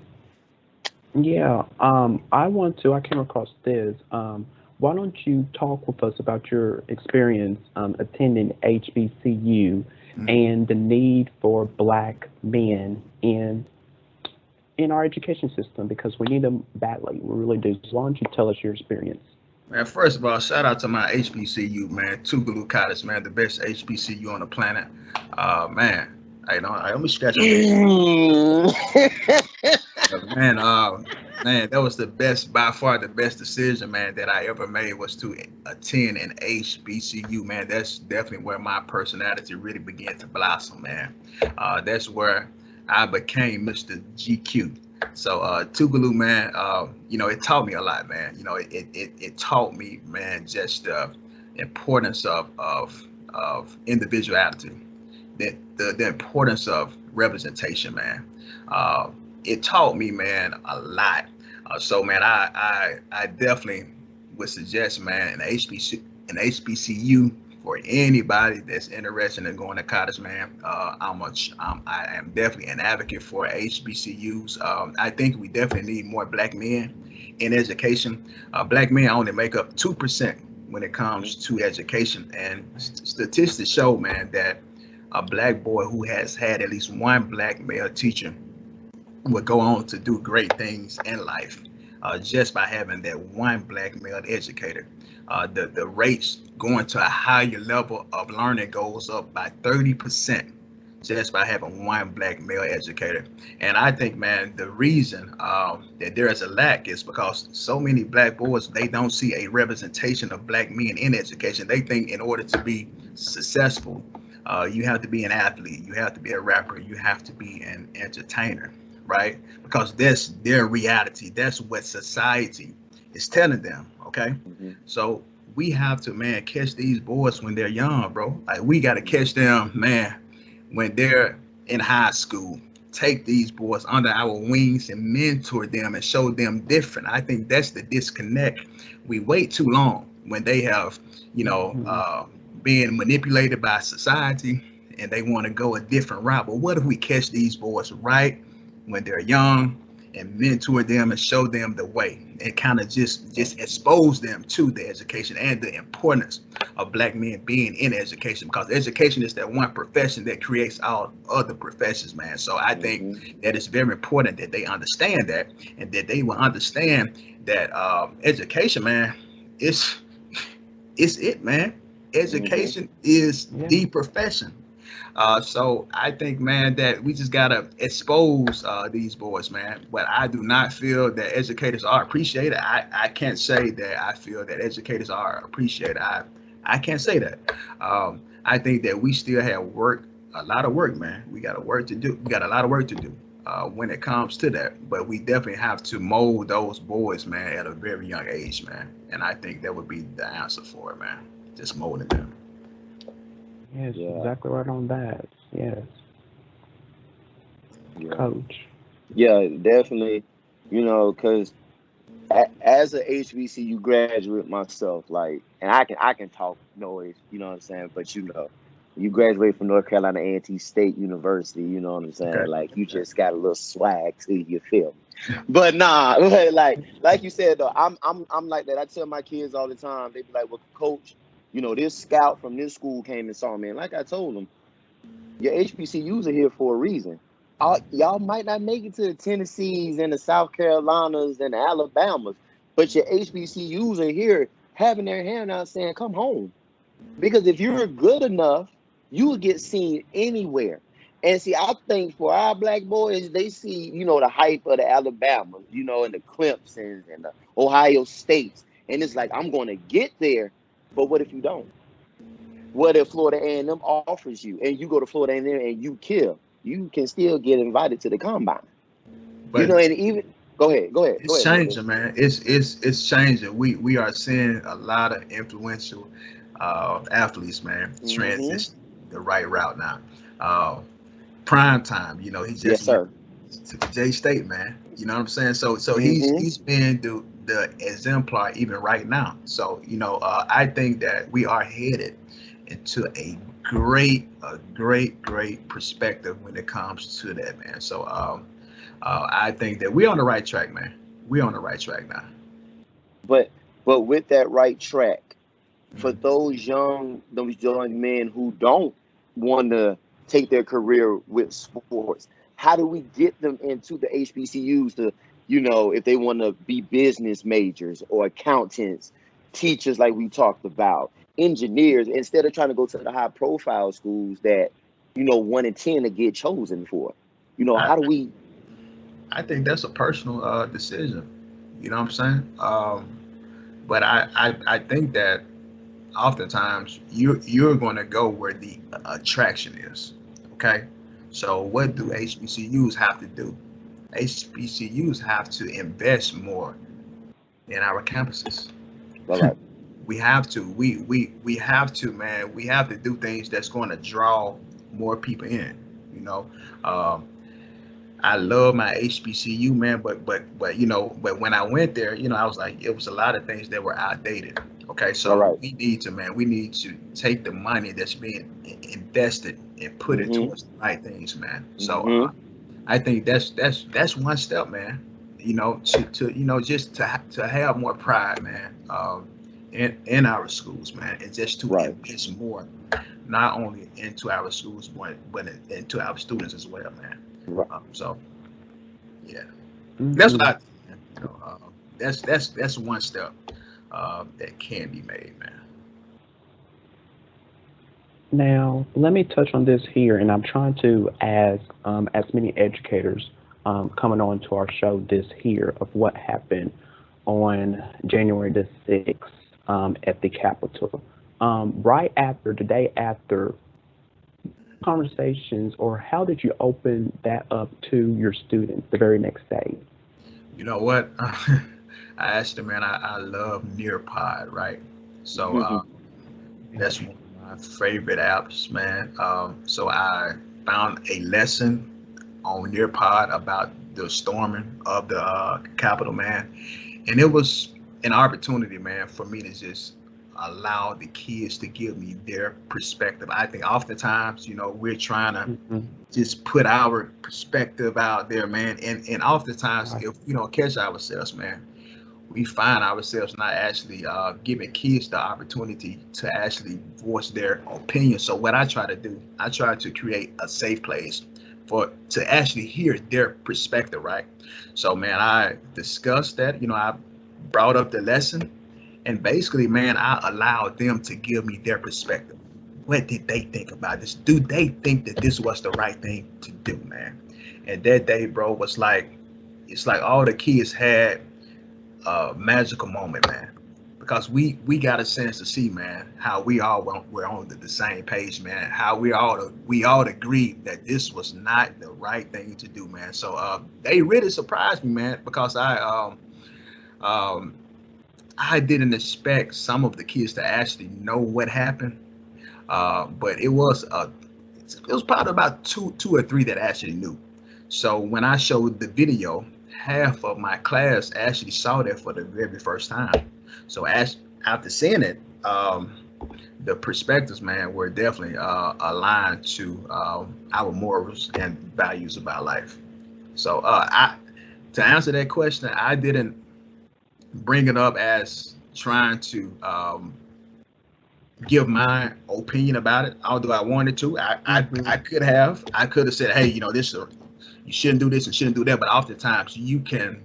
Yeah, I came across this. Why don't you talk with us about your experience attending HBCU and the need for Black men in our education system, because we need them badly. We really do. So why don't you tell us your experience? Man, first of all, shout out to my HBCU, man, Tougaloo College, man, the best HBCU on the planet. Man, let me scratch your man, man, that was by far the best decision, man, that I ever made, was to attend an HBCU, man. That's definitely where my personality really began to blossom, man. That's where I became Mr. GQ. So Tougaloo, man, you know, it taught me a lot, man. You know, it taught me, man, just the importance of individuality, the importance of representation, man. It taught me, man, a lot. So, man, I definitely would suggest, man, an HBCU for anybody that's interested in going to college, man. I am definitely an advocate for HBCUs. I think we definitely need more Black men in education. Black men only make up 2% when it comes to education, and statistics show, man, that a Black boy who has had at least one Black male teacher would go on to do great things in life, just by having that one Black male educator. The rates going to a higher level of learning goes up by 30% just by having one Black male educator. And I think, man, the reason that there is a lack is because so many Black boys, they don't see a representation of Black men in education. They think in order to be successful, you have to be an athlete, you have to be a rapper, you have to be an entertainer, right? Because that's their reality. That's what society is telling them, okay? So we have to, man, catch these boys when they're young, bro. Like, we got to catch them, man, when they're in high school. Take these boys under our wings and mentor them and show them different. I think that's the disconnect. We wait too long when they have, you know, being manipulated by society and they want to go a different route. But what if we catch these boys right when they're young and mentor them and show them the way, and kind of just expose them to the education and the importance of Black men being in education, because education is that one profession that creates all other professions, man. So I think that it's very important that they understand that, and that they will understand that education, man, it's it, man. Education is the profession. So I think, man, that we just gotta expose these boys, man. But I do not feel that educators are appreciated. I can't say that I feel that educators are appreciated. I can't say that. I think that we still have work, a lot of work, man. We got a work to do. We got a lot of work to do when it comes to that. But we definitely have to mold those boys, man, at a very young age, man. And I think that would be the answer for it, man. Just molding them. Yes, exactly right on that. Yes. Coach. Yeah, definitely. You know, because as a HBCU graduate myself, like, and I can talk noise, you know what I'm saying? But you know, you graduate from North Carolina A&T State University, you know what I'm saying? Like, you just got a little swag to you, feel me? But nah, like you said though, I'm like that. I tell my kids all the time. They be like, "Well, coach, you know, this scout from this school came and saw me." And like I told them, your HBCUs are here for a reason. Y'all might not make it to the Tennessees and the South Carolinas and the Alabamas, but your HBCUs are here having their hand out saying, "Come home." Because if you're good enough, you will get seen anywhere. And see, I think for our black boys, they see, you know, the hype of the Alabamas, you know, and the Clemsons and the Ohio States. And it's like, I'm going to get there. But what if you don't? What if Florida A&M offers you and you go to Florida A&M and you kill? You can still get invited to the combine. But, you know, and even go ahead. It's changing, man. It's changing. We are seeing a lot of influential athletes, man, transition the right route now. Prime time, you know, he just went to J State, man. You know what I'm saying? So he's being the exemplar even right now. So, you know, I think that we are headed into a great perspective when it comes to that, man. So I think that we're on the right track, man. We're on the right track now. But with that right track, for those young men who don't want to take their career with sports, how do we get them into the HBCUs to, you know, if they want to be business majors or accountants, teachers like we talked about, engineers, instead of trying to go to the high profile schools that, you know, 1 in 10 to get chosen for? You know, how do we? I think that's a personal decision. You know what I'm saying? But I think that oftentimes you're going to go where the attraction is. Okay, so what do HBCUs have to do? HBCUs have to invest more in our campuses. Right. We have to. We have to, man. We have to do things that's going to draw more people in. You know, I love my HBCU, man, but you know, but when I went there, you know, I was like, it was a lot of things that were outdated. Okay, so we need to take the money that's being invested and put it towards the right things, man. So I think that's one step, man. You know, to you know, just to have more pride, man, in our schools, man, and just to invest more, not only into our schools, but into our students as well, man. So yeah, that's what I think, man. You know, that's one step that can be made, man. Now, let me touch on this here, and I'm trying to ask as many educators coming on to our show this here of what happened on January the 6th at the Capitol. Right after, the day after, conversations, or how did you open that up to your students the very next day? You know what? I asked them, man, I love Nearpod, right? So that's one of my favorite apps, man. So I found a lesson on Nearpod about the storming of the Capitol, man. And it was an opportunity, man, for me to just allow the kids to give me their perspective. I think oftentimes, you know, we're trying to just put our perspective out there, man. And oftentimes, if we don't catch ourselves, man, we find ourselves not actually giving kids the opportunity to actually voice their opinion. So what I try to do, I try to create a safe place to actually hear their perspective, right? So, man, I discussed that, you know, I brought up the lesson, And basically, man, I allowed them to give me their perspective. What did they think about this? Do they think that this was the right thing to do, man? And that day, bro, was like, it's like all the kids had a magical moment, man. Because we got a sense to see, man, how we all were on the same page, man. How we all agreed that this was not the right thing to do, man. So they really surprised me, man, because I didn't expect some of the kids to actually know what happened, but it was probably about two or three that actually knew. So when I showed the video, half of my class actually saw that for the very first time. So after seeing it, the perspectives, man, were definitely aligned to our morals and values about life. So to answer that question, I didn't bring it up as trying to give my opinion about it, although I wanted to. I could have said, hey, this you shouldn't do this and shouldn't do that. But oftentimes you can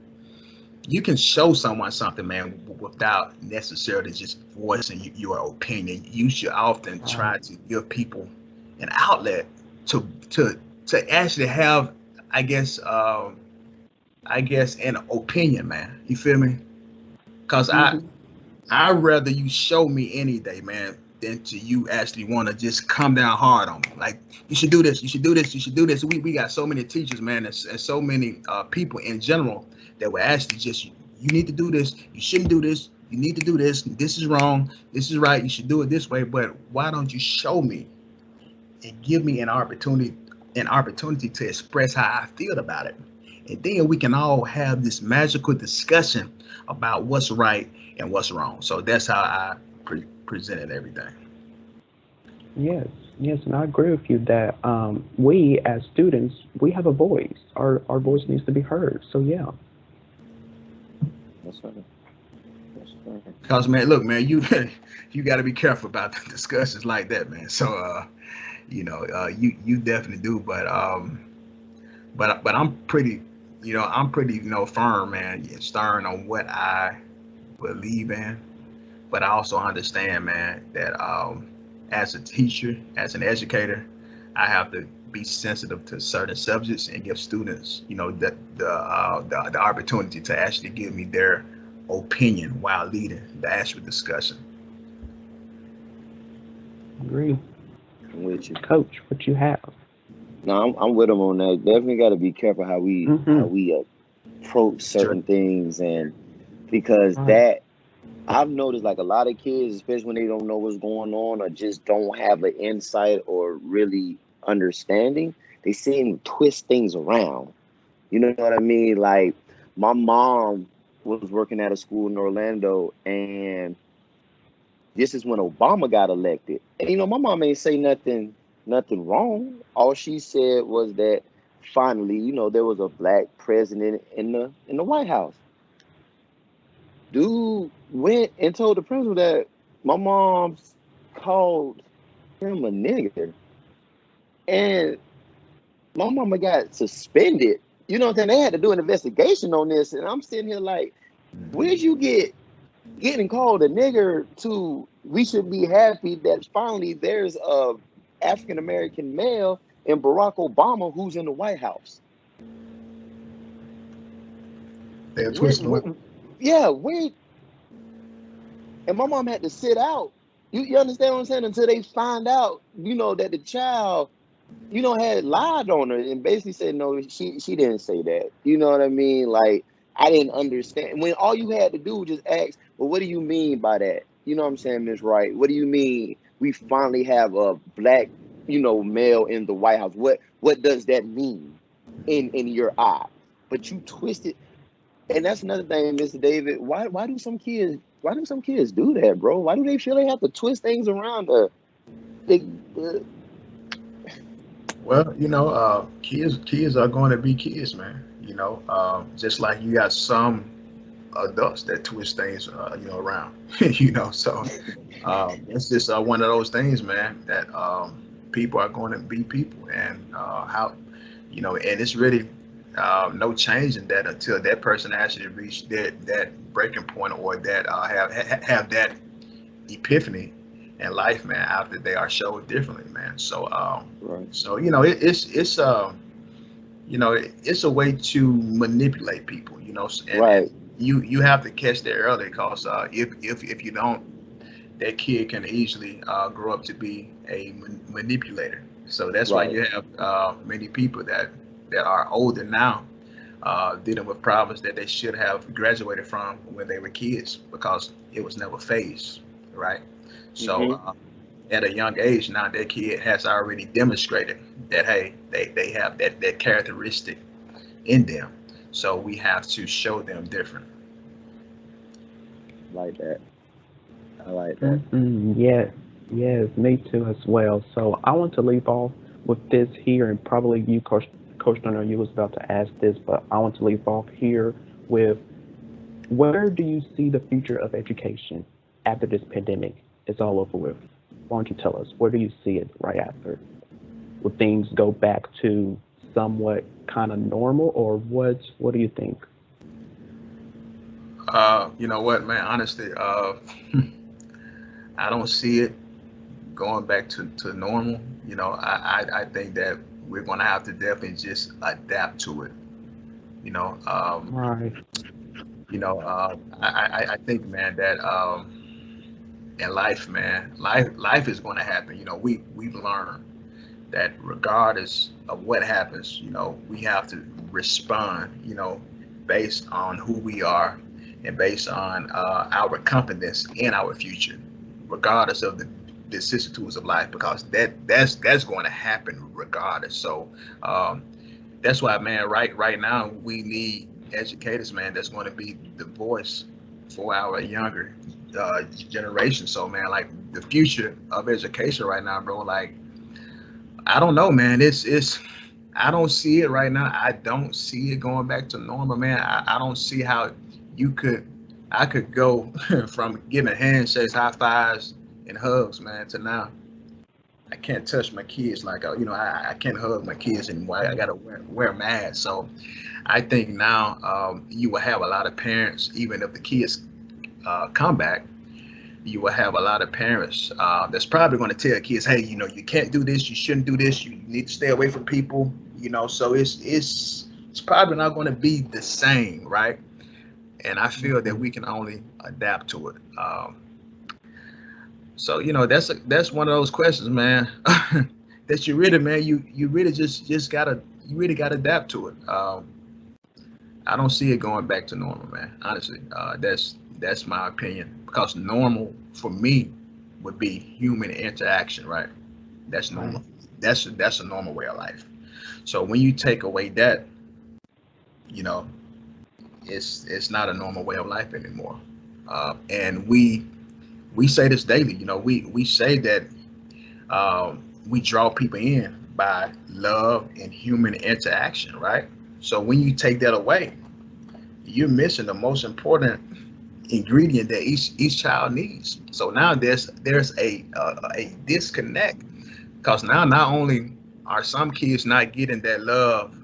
show someone something, man, without necessarily just voicing your opinion. You should often try to give people an outlet to actually have, I guess an opinion, man. You feel me? Because I'd rather you show me any day, man, than to you actually want to just come down hard on me. Like, you should do this, you should do this, you should do this. We got so many teachers, man, and so many people in general that were actually just, you need to do this, you shouldn't do this, you need to do this, this is wrong, this is right, you should do it this way. But why don't you show me and give me an opportunity to express how I feel about it? And then we can all have this magical discussion about what's right and what's wrong. So that's how I presented everything. Yes, and I agree with you that we as students, we have a voice. Our voice needs to be heard. So yeah. That's right. Because, man, look, man, you got to be careful about the discussions like that, man. So you definitely do, but I'm pretty firm, man, and stern on what I believe in. But I also understand, man, that as a teacher, as an educator, I have to be sensitive to certain subjects and give students, the opportunity to actually give me their opinion while leading the actual discussion. Agree. I'm with you, Coach. What you have? No, I'm with him on that. Definitely got to be careful how we approach certain things, and because that I've noticed, like, a lot of kids, especially when they don't know what's going on or just don't have an insight or really understanding, they seem to twist things around. You know what I mean? Like, my mom was working at a school in Orlando, and this is when Obama got elected. And my mom ain't say nothing wrong. All she said was that finally, there was a black president in the White House. Dude went and told the principal that my mom called him a nigger, and my mama got suspended. You know what I'm saying? They had to do an investigation on this, and I'm sitting here like, where'd you getting called a nigger to? We should be happy that finally there's a African American male in Barack Obama who's in the White House. They're twisting. Yeah, and my mom had to sit out. You understand what I'm saying? Until they find out, that the child, had lied on her and basically said, no, she didn't say that. You know what I mean? Like, I didn't understand. When all you had to do was just ask, well, what do you mean by that? You know what I'm saying, Miss Wright? What do you mean we finally have a black, male in the White House? What does that mean in your eye? But you twist it. And that's another thing, Mr. David. Why do some kids do that, bro? Why do they feel they have to twist things around? Well, kids are going to be kids, man. Just like you got some adults that twist things, around. So it's just one of those things, man. That people are going to be people, and how, and it's really no change in that until that person actually reach that breaking point or that have that epiphany in life, man, after they are showed differently, man. So Right. so it's a way to manipulate people, and Right. you have to catch that early, because if you don't, that kid can easily grow up to be a manipulator. So that's why Right. you have many people that are older now dealing with problems that they should have graduated from when they were kids, because it was never phased, right? So Mhm. at a young age now, that kid has already demonstrated that, hey, they have that characteristic in them. So we have to show them different. Like that. I like that. Yes, yes, me too as well. So I want to leave off with this here, and probably you, Coach Turner, you was about to ask this, but I want to leave off here with, where do you see the future of education after this pandemic is all over with? Why don't you tell us, where do you see it right after? Will things go back to somewhat kind of normal, or what do you think? You know what, man? Honestly, I don't see it going back to normal. I think that we're gonna have to definitely just adapt to it. You know, Right. I think, man, that in life, man, life is going to happen. We've learned that regardless of what happens, we have to respond, based on who we are and based on our confidence in our future, regardless of the vicissitudes of life, because that's going to happen regardless. So that's why, man, right now we need educators, man, that's going to be the voice for our younger generation. So, man, like, the future of education right now, bro, like, I don't know, man. It's I don't see it right now. I don't see it going back to normal, man. I don't see how you could I could go from giving handshakes, high fives, and hugs, man, to now I can't touch my kids like I can't hug my kids anymore. I gotta wear masks. So I think now you will have a lot of parents, even if the kids come back, you will have a lot of parents that's probably going to tell kids, hey, you can't do this, you shouldn't do this, you need to stay away from people. So it's probably not going to be the same, right? And I feel that we can only adapt to it. So that's one of those questions, man, that you really, man, you really just gotta you really gotta adapt to it. I don't see it going back to normal, man. Honestly, that's my opinion, because normal for me would be human interaction, right? That's Right. normal. That's a normal way of life. So when you take away that, you know, it's not a normal way of life anymore. And we say this daily. We say that we draw people in by love and human interaction, right? So when you take that away, you're missing the most important ingredient that each child needs. So now there's a disconnect, because now not only are some kids not getting that love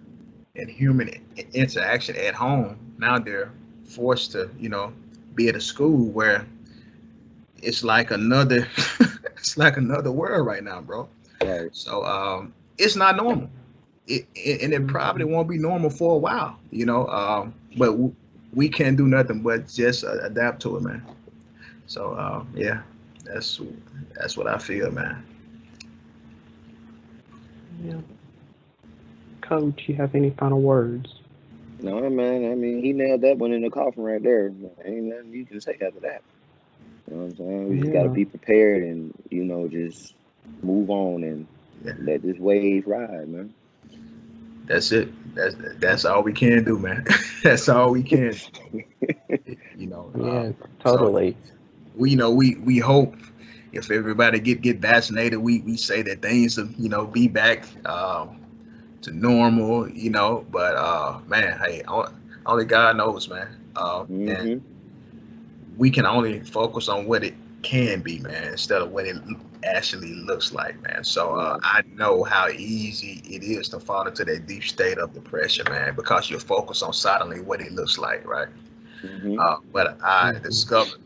and human interaction at home, now they're forced to be at a school where it's like another it's like another world right now, bro. Right. So it's not normal. And it probably won't be normal for a while, but we can't do nothing but just adapt to it, man. So yeah, that's that's what I feel, man. Yeah. Coach, you have any final words? No, man. I mean, he nailed that one in the coffin right there. Ain't nothing you can say after that. You know what I'm saying? We just got to Yeah. be prepared and just move on and Yeah, let this wave ride, man. that's it. That's all we can do, man. That's all we can do, Yes, so totally. we hope if everybody get vaccinated, we say that things will be back to normal, but man, hey, only God knows, man. And Hmm. we can only focus on can be, man, instead of what it actually looks like, man. So I know how easy it is to fall into that deep state of depression, man, because you're focused on silently what it looks like, right? But I discovered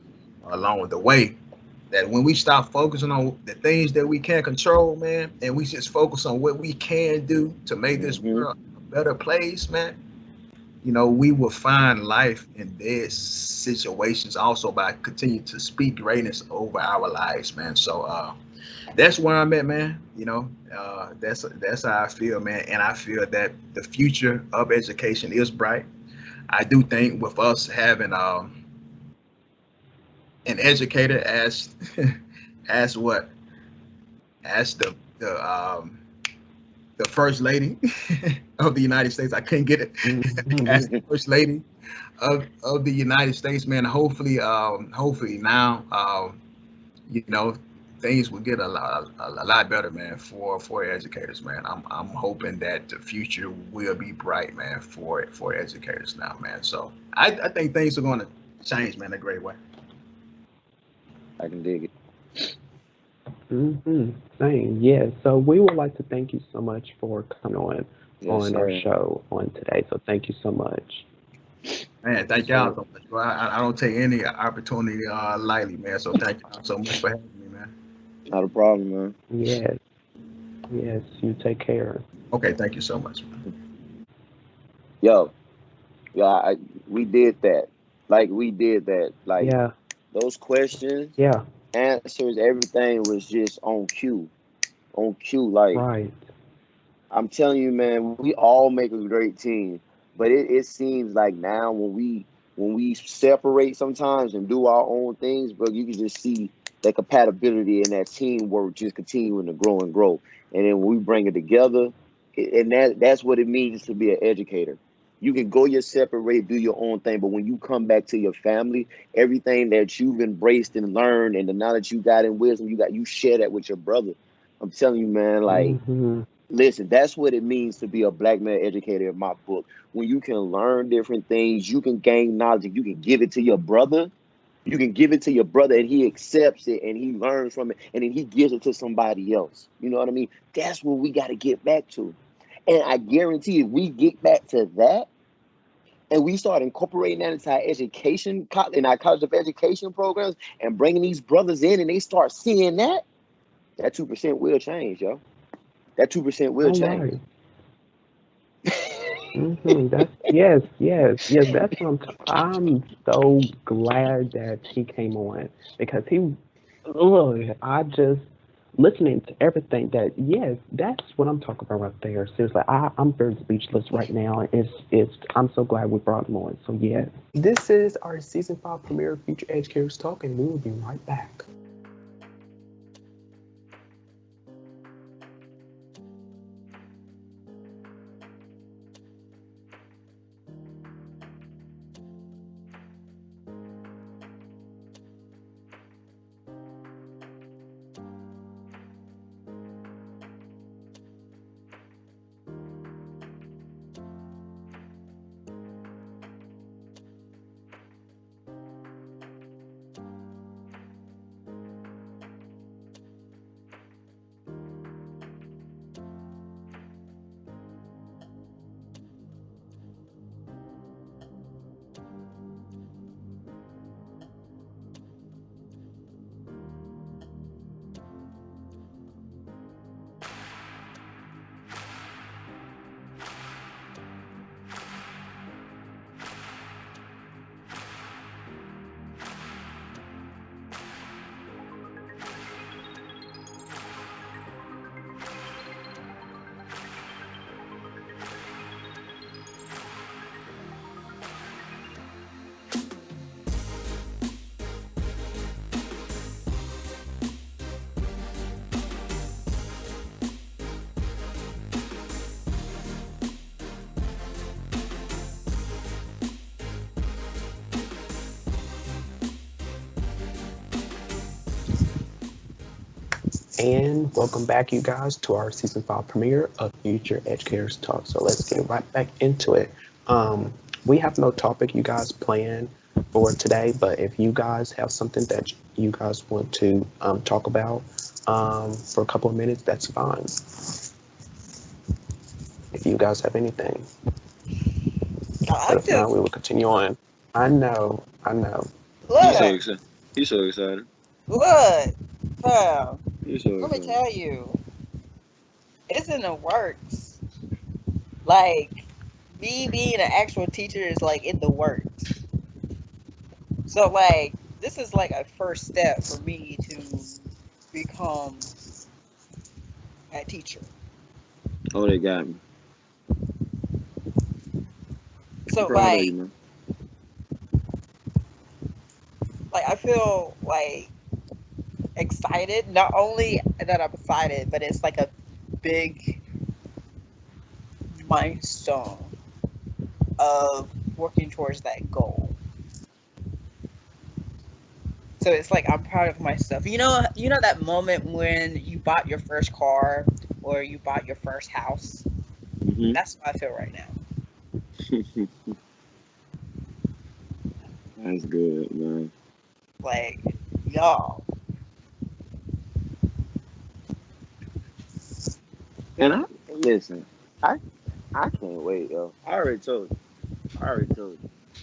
along the way that when we stop focusing on the things that we can't control, man, and we just focus on what we can do to make this world a better place, man, you know, we will find life in dead situations also by continuing to speak greatness over our lives, man. So that's where I'm at, man. You know, that's how I feel, man. And I feel that the future of education is bright. I do think with us having an educator as as what as the first lady of the United States. I couldn't get it. As the first lady of the United States, man. Hopefully now, you know, things will get a lot better, man, for educators, man. I'm hoping that the future will be bright, man, for educators now, man. So I think things are going to change, man, in a great way. I can dig it. Same, yeah. So we would like to thank you so much for coming on our show on today. So thank you so much. Man, thank y'all so much, bro. I don't take any opportunity lightly, man. So thank y'all so much for having me, man. Not a problem, man. Yes, you take care. Okay, thank you so much, man. Yo, we did that. Like, Yeah. Those questions, Yeah. answers, everything was just on cue. Like, Right. I'm telling you, man, we all make a great team. But it seems like now when we separate sometimes and do our own things, bro, you can just see that compatibility and that teamwork just continuing to grow and grow. And then when we bring it together, and that's what it means to be an educator. You can go your separate way, do your own thing, but when you come back to your family, everything that you've embraced and learned and the knowledge you got and wisdom you share that with your brother. I'm telling you, man, like, listen, that's what it means to be a black male educator in my book. When you can learn different things, you can gain knowledge, and you can give it to your brother. You can give it to your brother and he accepts it and he learns from it and then he gives it to somebody else. You know what I mean? That's what we got to get back to. And I guarantee if we get back to that and we start incorporating that into our education, in our college of education programs and bringing these brothers in and they start seeing that 2% will change, yo. That 2% will change. Right. Yes. That's what I'm so glad that he came on because I just listening to everything that's what I'm talking about right there. Seriously, I'm very speechless right now. I'm so glad we brought him on. So yes. This is our season 5 premiere Future Educators Talk, and we will be right back. And welcome back, you guys, to our season 5 premiere of Future Educators Talk. So let's get right back into it. We have no topic, you guys, planned for today. But if you guys have something that you guys want to talk about for a couple of minutes, that's fine. If you guys have anything. But I if do. not, we will continue on. I know. He's so Look, excited. He's so excited. look, fam. He's so Let me excited. tell you, it's in the works. Like, me being an actual teacher is like in the works. So, like, this is like a first step for me to become a teacher. Oh, they got me. I'm So, proud of you, man. I feel like excited. Not only that I'm excited, but it's like a big milestone of working towards that goal. So it's like I'm proud of myself. You know that moment when you bought your first car or you bought your first house. Mm-hmm. That's how I feel right now. That's good, man. Like, y'all. And I listen. I can't wait, yo. I already told you.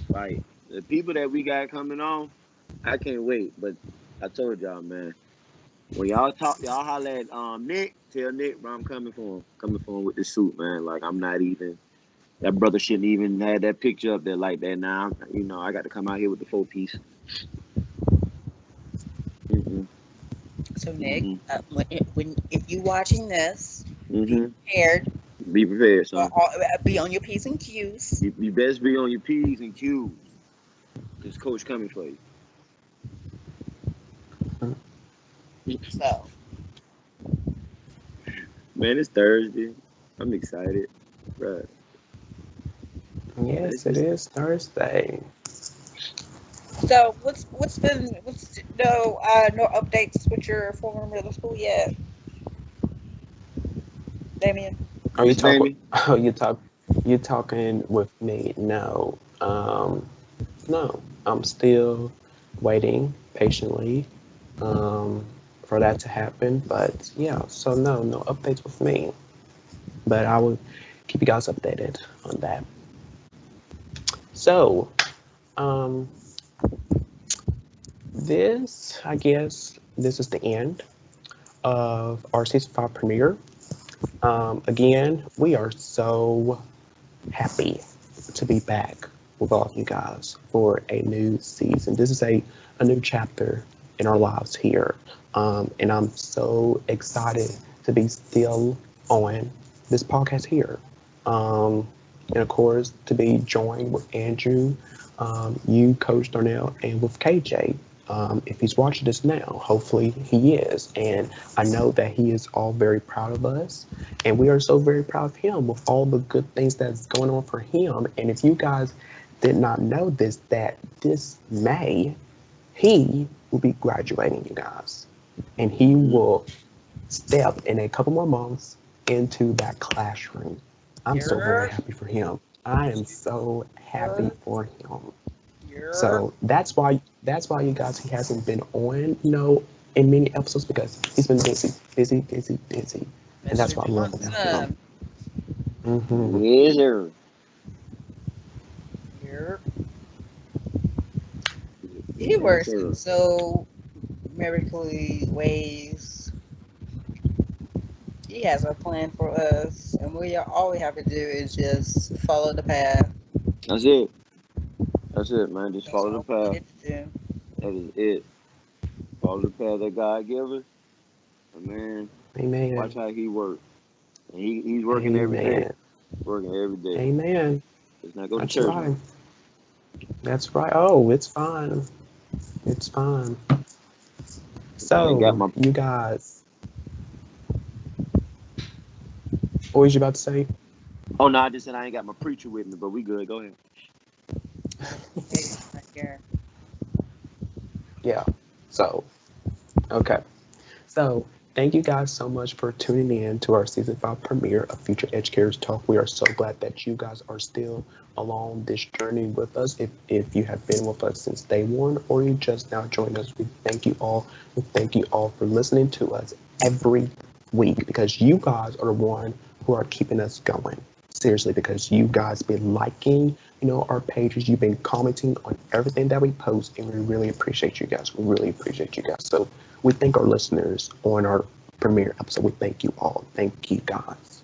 Like the people that we got coming on, I can't wait. But I told y'all, man. When y'all talk, y'all holler at Nick. Tell Nick, bro, I'm coming for him. Coming for him with the suit, man. Like I'm not even. That brother shouldn't even have that picture up there like that. Now, I got to come out here with the 4-piece. Mm-mm. So Nick, Mm-mm. if you watching this, be Mm-hmm. prepared. Be prepared, son. Be on your P's and Q's. You best be on your P's and Q's. Cause coach coming for you. So Man, it's Thursday. I'm excited. Right. Yes, it is Thursday. So what's no updates with your former middle school yet, Damien? Are you talking? Damien? Oh, you talking with me? No, no. I'm still waiting patiently for that to happen. But yeah, so no updates with me. But I will keep you guys updated on that. So, I guess this is the end of our season 5 premiere. Again, we are so happy to be back with all of you guys for a new season. This is a new chapter in our lives here. And I'm so excited to be still on this podcast here. And of course, to be joined with Andrew, you, Coach Darnell, and with KJ. If he's watching this now, hopefully he is. And I know that he is all very proud of us. And we are so very proud of him with all the good things that's going on for him. And if you guys did not know this, that this May, he will be graduating, you guys. And he will step in a couple more months into that classroom. I'm so very happy for him. I am so happy for him. So that's why you guys, he hasn't been on, in many episodes, because he's been busy, and that's what I love about him. Mm-hmm. Yes, sir. He works in so miracly ways. He has a plan for us, and all we have to do is just follow the path. That's it. That's it, man. Just follow the path. That is it. Follow the path that God gave us. And man, Amen. Watch how he works. And he's working every day. Working every day. Amen. Let's not go to That's church. Right. That's right. Oh, it's fine. It's fine. So, you guys, what was you about to say? Oh, no, I just said I ain't got my preacher with me, but we good. Go ahead. Yeah. So, okay. So, Thank you guys so much for tuning in to our season 5 premiere of Future Educators Talk. We are so glad that you guys are still along this journey with us. If you have been with us since day one or you just now joined us, we thank you all. We thank you all for listening to us every week, because you guys are the one who are keeping us going. Seriously, because you guys been liking, our pages. You've been commenting on everything that we post, and we really appreciate you guys. We really appreciate you guys. So we thank our listeners on our premiere episode. We thank you all. Thank you guys.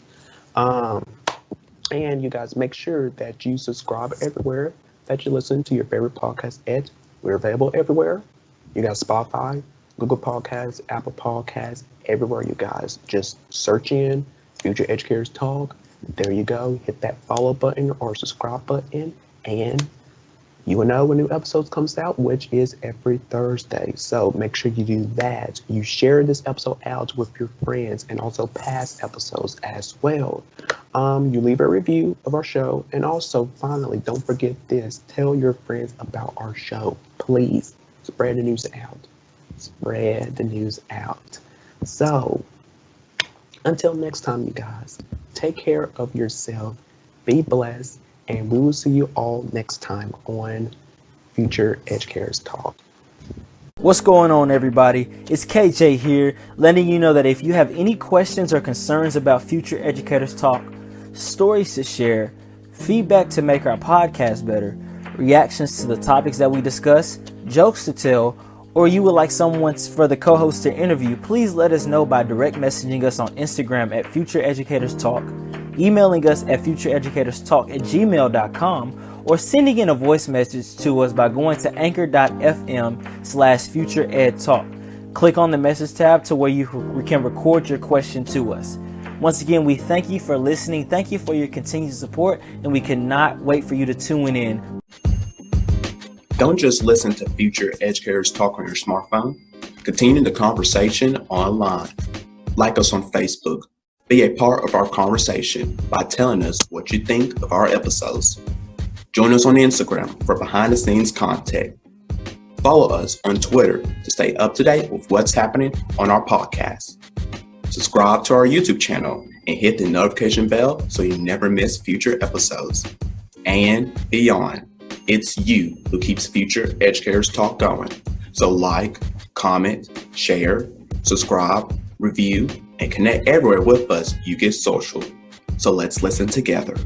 And you guys make sure that you subscribe everywhere that you listen to your favorite podcast at. We're available everywhere. You got Spotify, Google Podcasts, Apple Podcasts, everywhere, you guys. Just search in Future Educators Talk. There you go. Hit that follow button or subscribe button, and you will know when new episodes comes out, which is every Thursday. So make sure you do that. You share this episode out with your friends, and also past episodes as well. You leave a review of our show, and also finally, don't forget this: tell your friends about our show. Please spread the news out. Spread the news out. So until next time, you guys, take care of yourself, be blessed, and we will see you all next time on Future Educators Talk. What's going on, everybody? It's KJ here, letting you know that if you have any questions or concerns about Future Educators Talk, stories to share, feedback to make our podcast better, reactions to the topics that we discuss, jokes to tell, or you would like someone for the co-host to interview, please let us know by direct messaging us on Instagram at Future Educators Talk, emailing us at futureeducatorstalk@gmail.com, or sending in a voice message to us by going to anchor.fm/futureedtalk. Click on the message tab to where you can record your question to us. Once again, we thank you for listening. Thank you for your continued support, and we cannot wait for you to tune in. Don't just listen to Future Educators Talk on your smartphone. Continue the conversation online. Like us on Facebook. Be a part of our conversation by telling us what you think of our episodes. Join us on Instagram for behind-the-scenes content. Follow us on Twitter to stay up to date with what's happening on our podcast. Subscribe to our YouTube channel and hit the notification bell so you never miss future episodes. And beyond, it's you who keeps Future Educators Talk going. So like, comment, share, subscribe, review, and connect everywhere with us. You get social. So let's listen together.